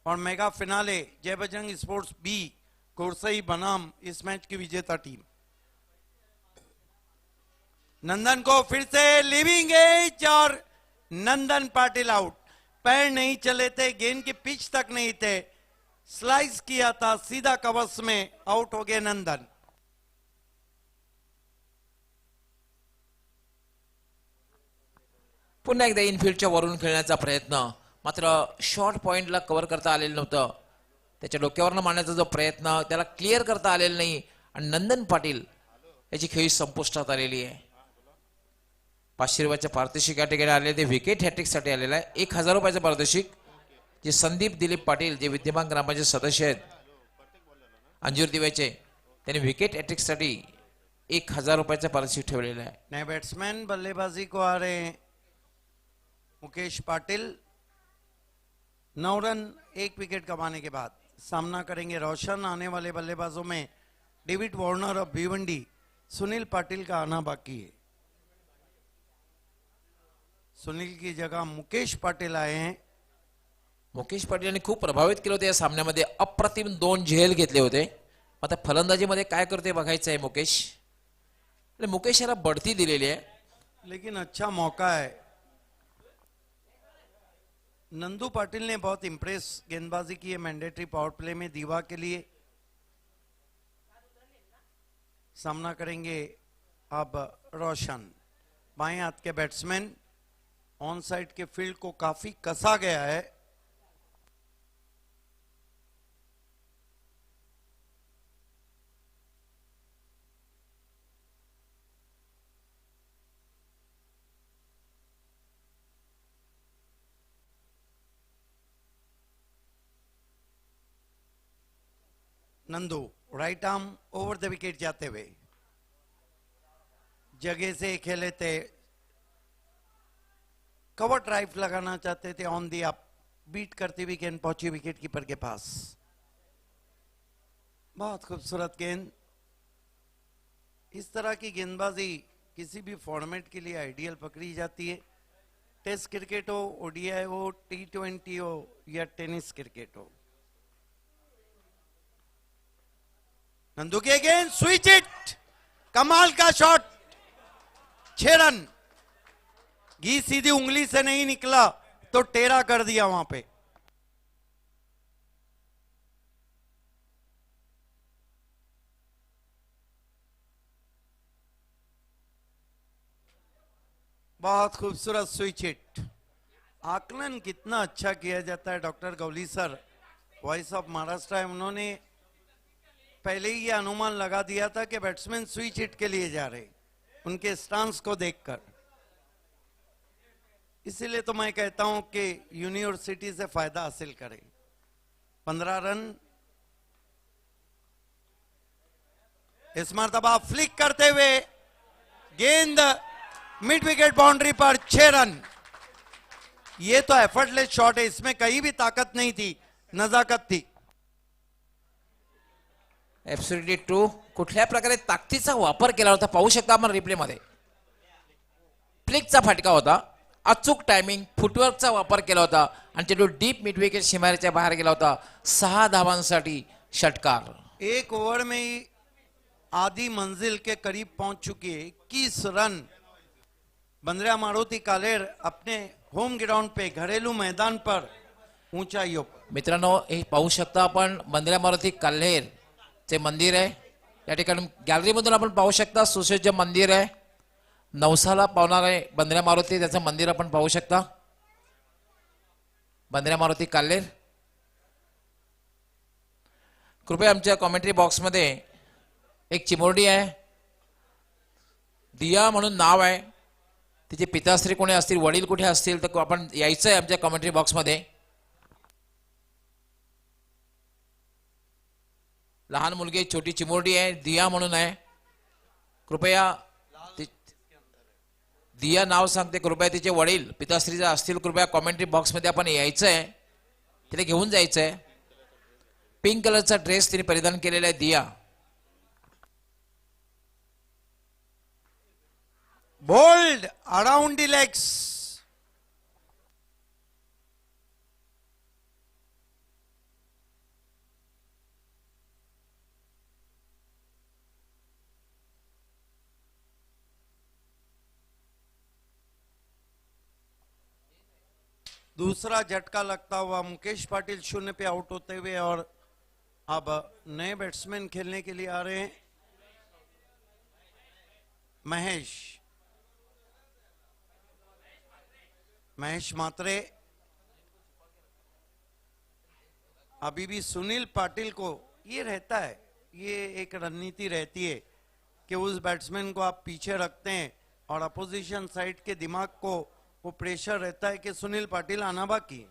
और मेगा फिनाले जय बजरंग स्पोर्ट्स बी कोरसई बनाम इस मैच की विजेता टीम. नंदन को फिर से लिविंग एज और नंदन पाटिल आउट. पैर नहीं चले थे, गेंद की पिच तक नहीं थे, स्लाइस किया था सीधा कवच में, आउट हो गए नंदन. पुन्हा एकदा इनफिल्डच्या वरून खेळण्याचा प्रयत्न, मात्र शॉर्ट पॉइंटला कव्हर करता आलेलं नव्हतं. त्याच्या डोक्यावरनं मारण्याचा जो प्रयत्न त्याला क्लिअर करता आलेला नाही आणि नंदन पाटील याची खेळी संपुष्टात आलेली आहे. 500 रुपयाच्या पारितोषिक या ठिकाणी आले ते विकेट हॅट्रिक साठी आलेला आहे. 1000 रुपयाचं पारितोषिक जे संदीप दिलीप पाटील जे विद्यमान ग्रामपंचायत सदस्य आहेत अंजूर दिव्याचे, त्यांनी विकेट हॅट्रिक साठी 1000 रुपयाचं पारितोषिक ठेवलेलं आहे. नए बैट्समैन बल्लेबाजी को आ रहे हैं मुकेश पाटिल. 9 रन 1 विकेट कमाने के बाद सामना करेंगे रोशन. आने वाले बल्लेबाजों में डेविड वार्नर और भिवंडी, सुनील पाटिल का आना बाकी है. सुनील की जगह मुकेश पाटिल आए हैं. मुकेश पाटील यांनी खूप प्रभावित केलं होतं या सामन्यामध्ये. अप्रतिम 2 झेल घेतले होते. आता फलंदाजीमध्ये काय करते बघायचं आहे मुकेश. मुकेश याला बढती दिलेली आहे. लेकिन अच्छा मौका है. नंदू पाटिल ने बहुत इंप्रेस गेंदबाजी की है मैंडेटरी पावर प्ले में दीवा के लिए. सामना करेंगे अब रोशन. बाएं हाथ के बैट्समैन. ऑन साइड के फील्ड को काफी कसा गया है. Nandu right arm over the wicket जाते हुए जगह से खेले थे. कवर ड्राइव लगाना चाहते थे, ऑन दी अप बीट करती हुई गेंद पहुंची विकेट कीपर के पास. बहुत खूबसूरत गेंद. इस तरह की गेंदबाजी किसी भी फॉर्मेट के लिए आइडियल पकड़ी जाती है. टेस्ट क्रिकेट हो, ओडीआई हो, T20 हो या टेनिस क्रिकेट हो. नंदू के गेंद स्विच इट, कमाल का शॉट, 6 रन. घी सीधी उंगली से नहीं निकला तो टेढ़ा कर दिया वहां पे. बहुत खूबसूरत स्विच हिट. आकलन कितना अच्छा किया जाता है. Doctor Gauli sir voice of Maharashtra है, उन्होंने पहले ही ये अनुमान लगा दिया था कि बैट्समैन स्विच हिट के लिए जा रहे उनके स्टांस को देखकर. इसीलिए तो मैं कहता हूं कि यूनिवर्सिटी से फायदा हासिल करें. 15 रन. इस मरतबा फ्लिक करते हुए गेंद मिड विकेट बाउंड्री पर 6 रन। ये तो एफर्टलेस शॉट है, इसमें कहीं भी ताकत नहीं थी, नजाकत थी। Absolutely true. कुठल्या प्रकारे ताकदीचा वापर केला होता पाहू शकता आपण रिप्ले मध्ये. फ्लिकचा फटका होता, अचूक टायमिंग, फुटवर्कचा वापर केला होता आणि चेंडू डीप मिड विकेट सीमारेच्या बाहेर गेला होता. 6 धावांसाठी षटकार. एक ओवर में ही आधी मंजिल के करीब पहुंच चुकी है। 21 रन बंद्रा मारुति कालेर अपने होम ग्राउंड पे, घरेलू मैदान पर ऊंचाइयों पर। मित्रांनो, हे पाहू शकता आपण बंद्रा मारुती काल्हेर चे मंदिर आहे. या ठिकाणी गॅलरी मधून आपण पाहू शकता सुसज्ज मंदिर आहे. नवसाला पावणारे बंद्रा मारुती, त्याचं मंदिर आपण पाहू शकता. बंद्रा मारुती काल्हेर. कृपया आमच्या कॉमेंट्री बॉक्समध्ये एक चिमुरडी आहे, दिया म्हणून नाव आहे. तिचे पिताश्री कोणी असतील, वडील कुठे असतील तर आपण यायचं आहे आमच्या कॉमेंट्री बॉक्समध्ये. लहान मुलगी, छोटी चिमुरडी आहे, दिया म्हणून आहे. कृपया दिया नाव सांगते. कृपया तिचे वडील पिताश्री जर असतील कृपया कॉमेंट्री बॉक्समध्ये आपण यायचं आहे, तिला घेऊन जायचं आहे. पिंक कलरचा ड्रेस तिने परिधान केलेला आहे Diya. Bowled around the legs. दूसरा झटका लगता हुआ मुकेश पाटिल 0 पे आउट होते हुए, और अब नए बैट्समैन खेलने के लिए आ रहे हैं। महेश मात्रे। अभी भी सुनील पाटिल को ये रहता है, ये एक रणनीति रहती है कि उस बैट्समैन को आप पीछे रखते हैं और अपोजिशन साइड के दिमाग को वो प्रेशर रहता है कि सुनील पाटिल आना बाकी है।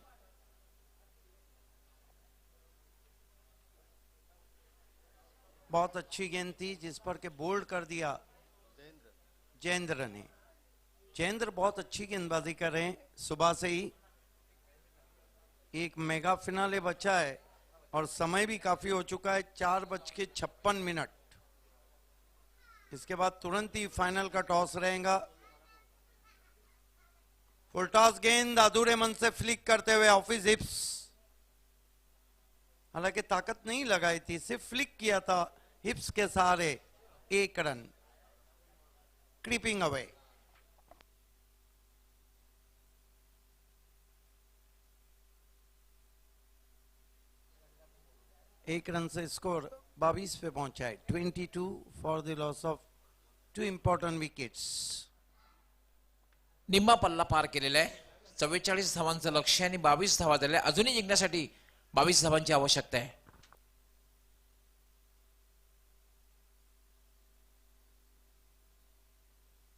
बहुत अच्छी गेंद थी जिस पर के बोल्ड कर दिया जयेंद्र ने। जयेंद्र बहुत अच्छी गेंदबाजी कर रहे हैं सुबह से ही। एक मेगा फिनाले बचा है और समय भी काफी हो चुका है, 4:56। इसके बाद तुरंत ही फाइनल का टॉस रहेगा। फुल टॉस गेंद अधूरे मन से फ्लिक करते हुए ऑफिस हिप्स। हालांकि ताकत नहीं लगाई थी, सिर्फ फ्लिक किया था हिप्स के सहारे। 1 रन। Creeping away. एक रन से स्कोर 22 पे पहुंचा है। 22 for the loss of 2 important wickets. निम्मा पल्ला पार केलेला आहे. 44 धावांचं लक्ष्य आणि 22 धावा झाल्या. अजूनही जिंकण्यासाठी 22 धावांची आवश्यकता आहे.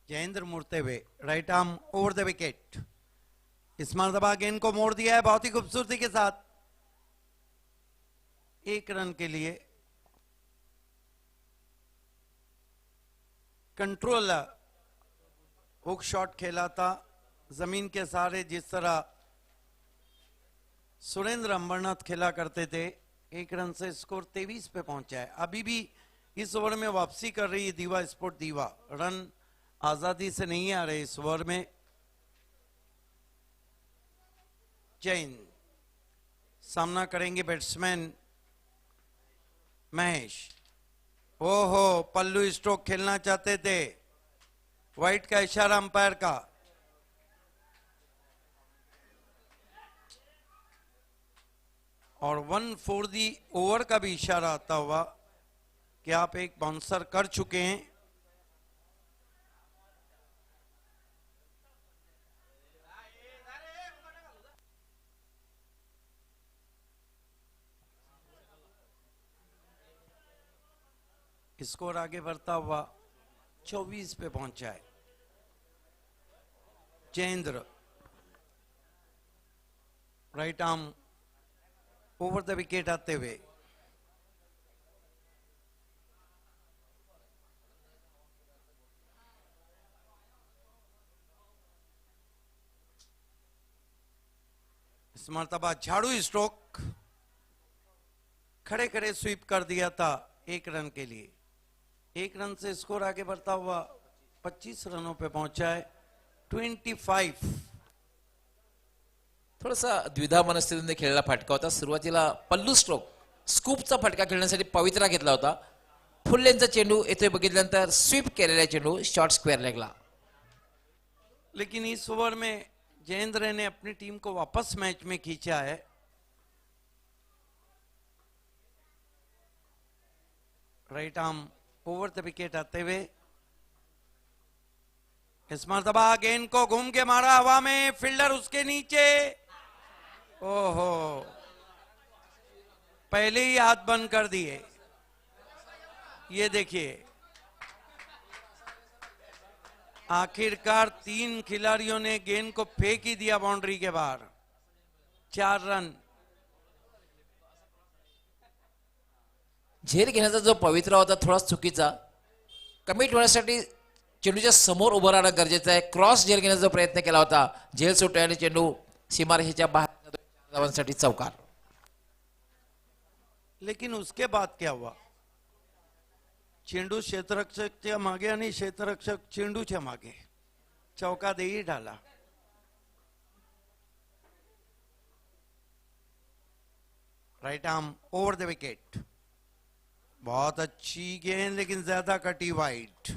जयेंद्र मुड़ते हुए right arm over the wicket. इस मरतबा गेंद को मोड़ दिया है बहुत ही खूबसूरती के साथ। 1 रन के लिए कंट्रोल हुक शॉट खेला था जमीन के सहारे, जिस तरह सुरेंद्र अंबरनाथ खेला करते थे। 1 रन से स्कोर 23 पे पहुंचा है। अभी भी इस ओवर में वापसी कर रही है दीवा स्पोर्ट दीवा। रन आजादी से नहीं आ रहे इस ओवर में। जैन सामना करेंगे बैट्समैन महेश। ओहो, पल्लू स्ट्रोक खेलना चाहते थे, वाइट का इशारा अंपायर का। और 1 for the ओवर का भी इशारा आता हुआ कि आप एक बाउंसर कर चुके हैं। स्कोर आगे बढ़ता हुआ 24 पे पहुंचा है। Jayendra right arm over the wicket आते हुए। इस मर्तबा झाड़ू स्ट्रोक, खड़े खड़े स्वीप कर दिया था 1 रन के लिए। 1 रन से स्कोर आगे बढ़ता हुआ 25 रनों पे पहुंचा है। 25। थोडासा द्विधा मनस्थितीने खेळलेला फटका होता. सुरुवातीला पल्लू स्ट्रोक स्कूपचा फटका खेळण्यासाठी पवित्रा घेतला होता. फुल लेनचा चेंडू येथे बघितल्यानंतर स्वीप केलेला चेंडू शॉर्ट स्क्वेअर लेगला. लेकिन इस ओवर में जयेंद्र ने अपनी टीम को वापस मैच में खींचा है। Right arm over the wicket आते हुए इस मर्तबा गेंद को घूम के मारा हवा में, फील्डर उसके नीचे। ओहो, पहले ही हाथ बंद कर दिए। ये देखिए, आखिरकार 3 खिलाड़ियों ने गेंद को फेंक ही दिया बाउंड्री के बाहर। 4 रन। झेल घेण्याचा जो पवित्रा होता थोडा चुकीचा. कमिट होण्यासाठी चेंडूच्या समोर उभं राहणं गरजेचं आहे. क्रॉस झेल घेण्याचा जो प्रयत्न केला होता, झेल सुटला आणि चेंडू सीमारेषेच्या बाहेर जातो. 4 धावांसाठी चौकार. लेकिन उसके बाद क्या हुआ? चेंडू क्षेत्ररक्षकच्या मागे आणि क्षेत्ररक्षक चेंडूच्या मागे चौका देही डाला. Right arm over the wicket, बहुत अच्छी गेंद लेकिन ज्यादा कटी वाइड.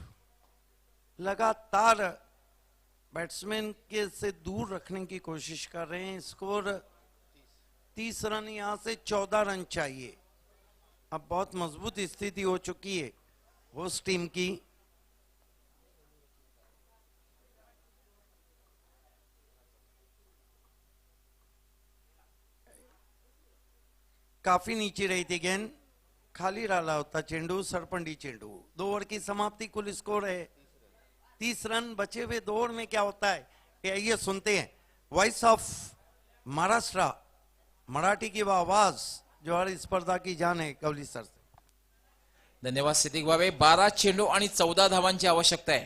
लगातार बैट्समैन के से दूर रखने की कोशिश कर रहे हैं. स्कोर 30 रन, यहां से 14 रन चाहिए. अब बहुत मजबूत स्थिति हो चुकी है उस टीम की. काफी नीचे रही थी गेंद, खाली डाला होता चेंडू, सरपंडी चेंडू. 2 ओवर की समाप्ति, कुल स्कोर है 30 रन. बचे हुए 2 ओवर में क्या होता है ये आइए सुनते हैं. वॉइस ऑफ महाराष्ट्र, मराठी की वह आवाज जो हर स्पर्धा की जान है, कवली सर से. धन्यवाद सिद्दीक भावे. 12 चेंडू आणि 14 धावांची आवश्यकता आहे.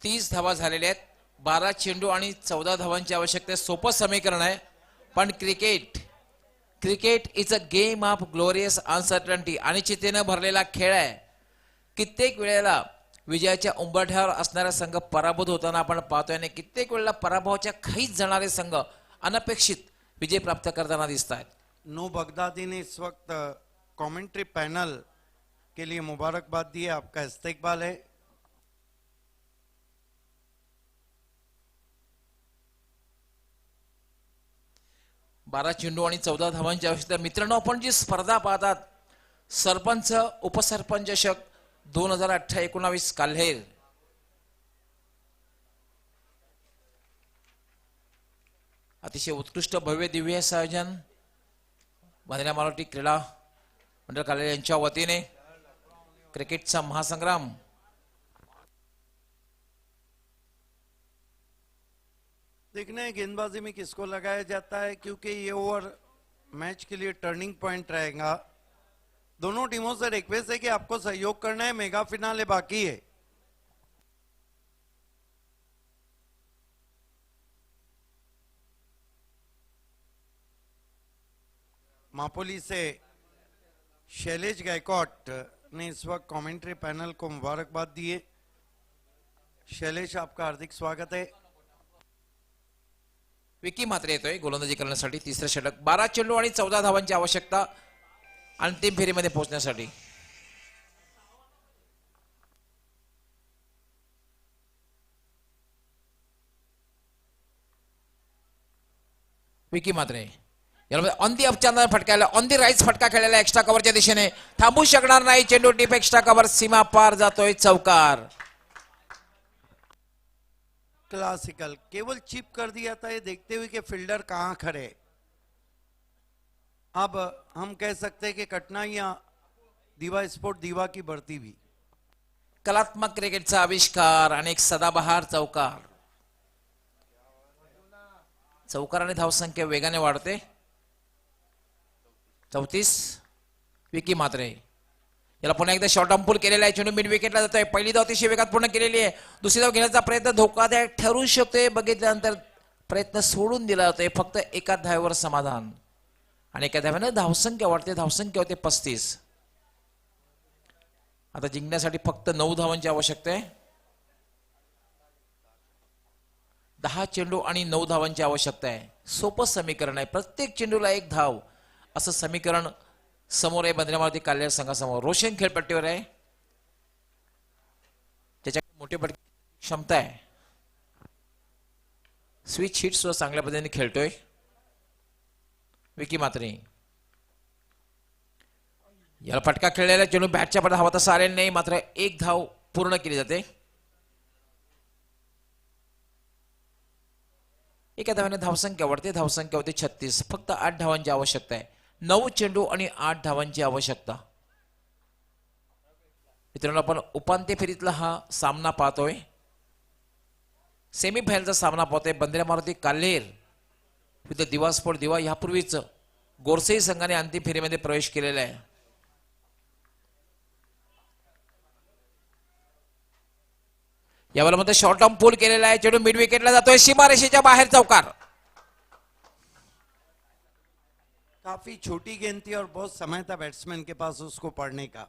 30 धावा झालेल्या आहेत. 12 चेंडू आणि 14 धावांची आवश्यकता आहे. सोपं समीकरण आहे, पण cricket is a game of glorious uncertainty. अनिश्चिततेनं भरलेला खेळ आहे. कित्येक वेळेला विजयाच्या उंबरठ्यावर असणारा संघ पराभूत होताना आपण पाहतोय आणि कित्येक वेळेला पराभवाच्या खाईच जाणारे संघ अनपेक्षित विजय प्राप्त करताना दिसत आहेत. नो बगदादी ने इस वक्त कमेंट्री पैनल के लिए मुबारकबाद दी है. आपका इस्तेकबाल है. बारा चेंडू आणि 14 धावांची आवश्यकता. मित्रांनो, आपण जी स्पर्धा पाहतात, सरपंच उपसरपंच चषक 2018-19 काल्हेर. अतिशय उत्कृष्ट भव्य दिव्य असं आयोजन बांद्रा मराठी क्रीडा मंडळ काल्हेर यांच्या वतीने क्रिकेटचा महासंग्राम. देखना है गेंदबाजी में किसको लगाया जाता है, क्योंकि ये ओवर मैच के लिए टर्निंग पॉइंट रहेगा. दोनों टीमों से रिक्वेस्ट है कि आपको सहयोग करना है. मेगा फिनाले बाकी है. मापोली से शैलेश गायकवाड ने इस वक्त कमेंट्री पैनल को मुबारकबाद दी है. शैलेश, आपका हार्दिक स्वागत है. विकी मात्र येतोय गोलंदाजी करण्यासाठी. तिसरं षटक. 12 चेंडू आणि 14 धावांची आवश्यकता अंतिम फेरीमध्ये पोहोचण्यासाठी. विकी मात्रे यामध्ये ऑन दी अपचांदा फटकायला, ऑन दी राईट फटका खेळलेला एक्स्ट्रा कव्हरच्या दिशेने. थांबू शकणार नाही चेंडू. टीप एक्स्ट्रा कव्हर, सीमा पार जातोय. चौकार. क्लासिकल केवल चिप कर दिया था, ये देखते हुए कि फील्डर कहां खड़े. अब हम कह सकते हैं कि कठिनाइयां दीवा स्पोर्ट दीवा की बढ़ती भी. कलात्मक क्रिकेटचा आविष्कार आणि एक सदाबहार चौकार. चौकार आणि धावसंख्या वेगाने वाढते. 34. विकी मात्रे याला पुन्हा एकदा शॉर्ट आर्म पुल केलेला आहे. चेंडू मिड विकेटला जातोय. पहिली धाव अतिशय वेगात पूर्ण केलेली आहे. दुसरी धाव घेण्याचा प्रयत्न धोकादायक ठरू शकतोय. बघितल्यानंतर प्रयत्न सोडून दिला जातोय. फक्त एका धावेवर समाधान आणि एका धाव्यानं धावसंख्या वाढते. धावसंख्या होते 35. आता जिंकण्यासाठी फक्त 9 धावांची आवश्यकता आहे. 10 चेंडू आणि 9 धावांची आवश्यकता आहे. सोपं समीकरण आहे. प्रत्येक चेंडूला 1 धाव असं समीकरण समोर आहे बंदरामारुती काल्हेर संघासमोर. रोशन खेळपट्टीवर आहे. त्याच्याकडे मोठी क्षमता आहे. स्विच हिट सुद्धा चांगल्या पद्धतीने खेळतोय विकी मात्रे. याला फटका खेळलेला चेंडू बॅटच्या पडा हवा तसा आलेला नाही. मात्र 1 धाव पूर्ण केली जाते. एका धावाने धावसंख्या वाढते. धावसंख्या होते 36. फक्त 8 धावांची आवश्यकता आहे. 9 चेंडू आणि 8 धावांची आवश्यकता. मित्रांनो आपण उपांत्य फेरीतला हा सामना पाहतोय. सेमीफायनलचा सामना पाहतोय. बंदरामारुती काल्हेर विरुद्ध दिवा स्पोर्ट दिवा. यापूर्वीच गोरसे संघाने अंतिम फेरीमध्ये प्रवेश केलेला आहे. यावर मध्ये शॉर्ट टर्म पूल केलेला आहे. चेंडू मिड विकेटला जातोय. सीमारेषेच्या बाहेर चौकार. काफी छोटी गेंद थी और बहुत समय था बैट्समैन के पास उसको पढ़ने का.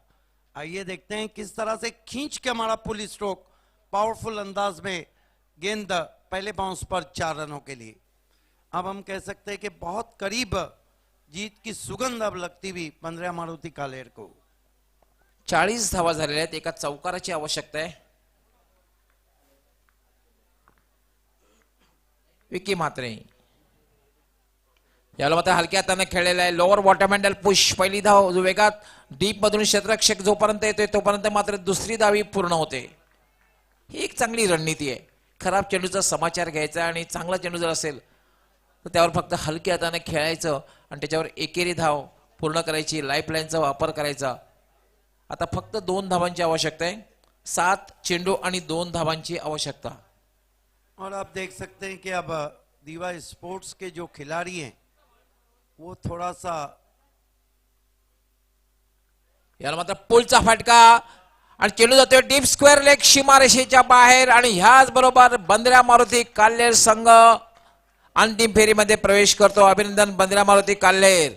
आइए देखते हैं किस तरह से खींच के हमारा पुल स्ट्रोक पावरफुल अंदाज में गेंद पहले बाउंस पर 4 रनों के लिए. अब हम कह सकते हैं कि बहुत करीब जीत की सुगंध अब लगती हुई बंदरामारुती काल्हेर को. 40 धावा झालेल्या आहेत. एका चौकाराची आवश्यकता आहे. विकी म्हात्रे याला मात्र हलक्या हाताने खेळलेला आहे. लोअर वॉटरमॅन्डल पुश. पहिली धाव जो वेगात डीप मधून क्षेत्ररक्षक जोपर्यंत येतोय तोपर्यंत मात्र दुसरी धावी पूर्ण होते. ही एक चांगली रणनीती आहे. खराब चेंडूचा समाचार घ्यायचा आणि चांगला चेंडू जर असेल तर त्यावर फक्त हलक्या हाताने खेळायचं आणि त्याच्यावर एकेरी धाव पूर्ण करायची. लाईफलाईनचा वापर करायचा. आता फक्त 2 धावांची आवश्यकता आहे. 7 चेंडू आणि 2 धावांची आवश्यकता. और आप देख सकते हैं कि अब दीवा स्पोर्ट्स के जो खिलाड़ी हैं वो थोड़ा सा याला मात्र पुलचा फटका आणि चेंडू जातोय डीप स्क्वेअर लेग सीमारेषेच्या बाहेर. आणि ह्याच बरोबर बंदरामारुती काल्हेर संघ अंतिम फेरीमध्ये प्रवेश करतो. अभिनंदन बंदरामारुती काल्हेर.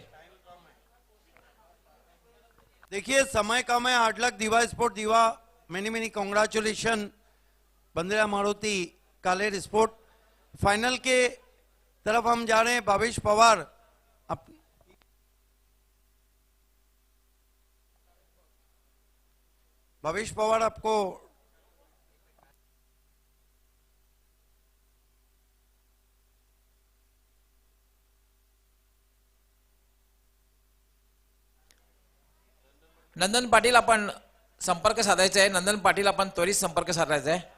देखिए समय कम है. हार्ड लक दीवा स्पोर्ट दीवा. मेनी मेनी कॉन्ग्रेचुलेशन बंदरामारुती काल्हेर स्पोर्ट. फाइनल के तरफ हम जा रहे हैं. भावेश पवार भावेश पवार आपको नंदन पाटील आपण संपर्क साधायचा आहे. नंदन पाटील आपण त्वरित संपर्क साधायचा आहे.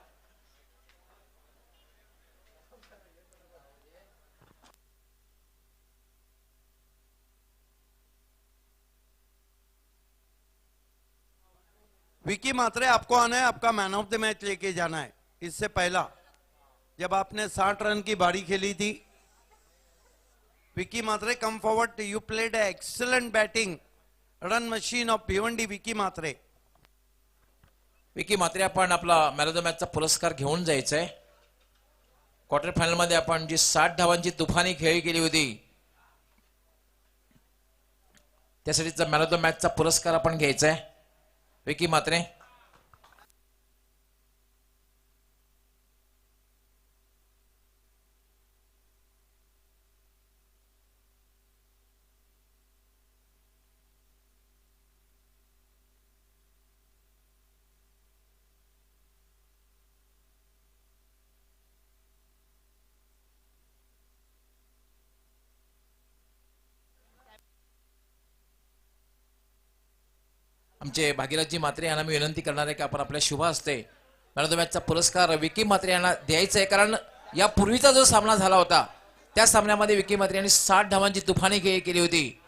विकी मात्रे आपको आना है. आपका मैन ऑफ द मैच लेके जाना है. इससे पहला जब आपने 60 रन की बारी खेली थी Vicky Matre come forward. You played excellent batting. Run machine of Bhiwandi Vicky Matre. Vicky Matre आपण आपला मॅन ऑफ द मॅचचा पुरस्कार घेऊन जायचा आहे. क्वार्टर फायनल मध्ये आपण जी 60 धावांची तुफानी खेळी केली होती त्यासाठीचा मॅन ऑफ द मॅचचा पुरस्कार आपण घ्यायचा आहे. विकी मात्रे आमचे भागीरथजी म्हात्रे यांना मी विनंती करणार आहे की आपण आपल्या शुभ हस्ते मॅन ऑफ द मॅचचा पुरस्कार विकी म्हात्रे यांना द्यायचा आहे. कारण यापूर्वीचा जो सामना झाला होता त्या सामन्यामध्ये विकी म्हात्रे यांनी 60 धावांची तुफानी खेळी केली होती.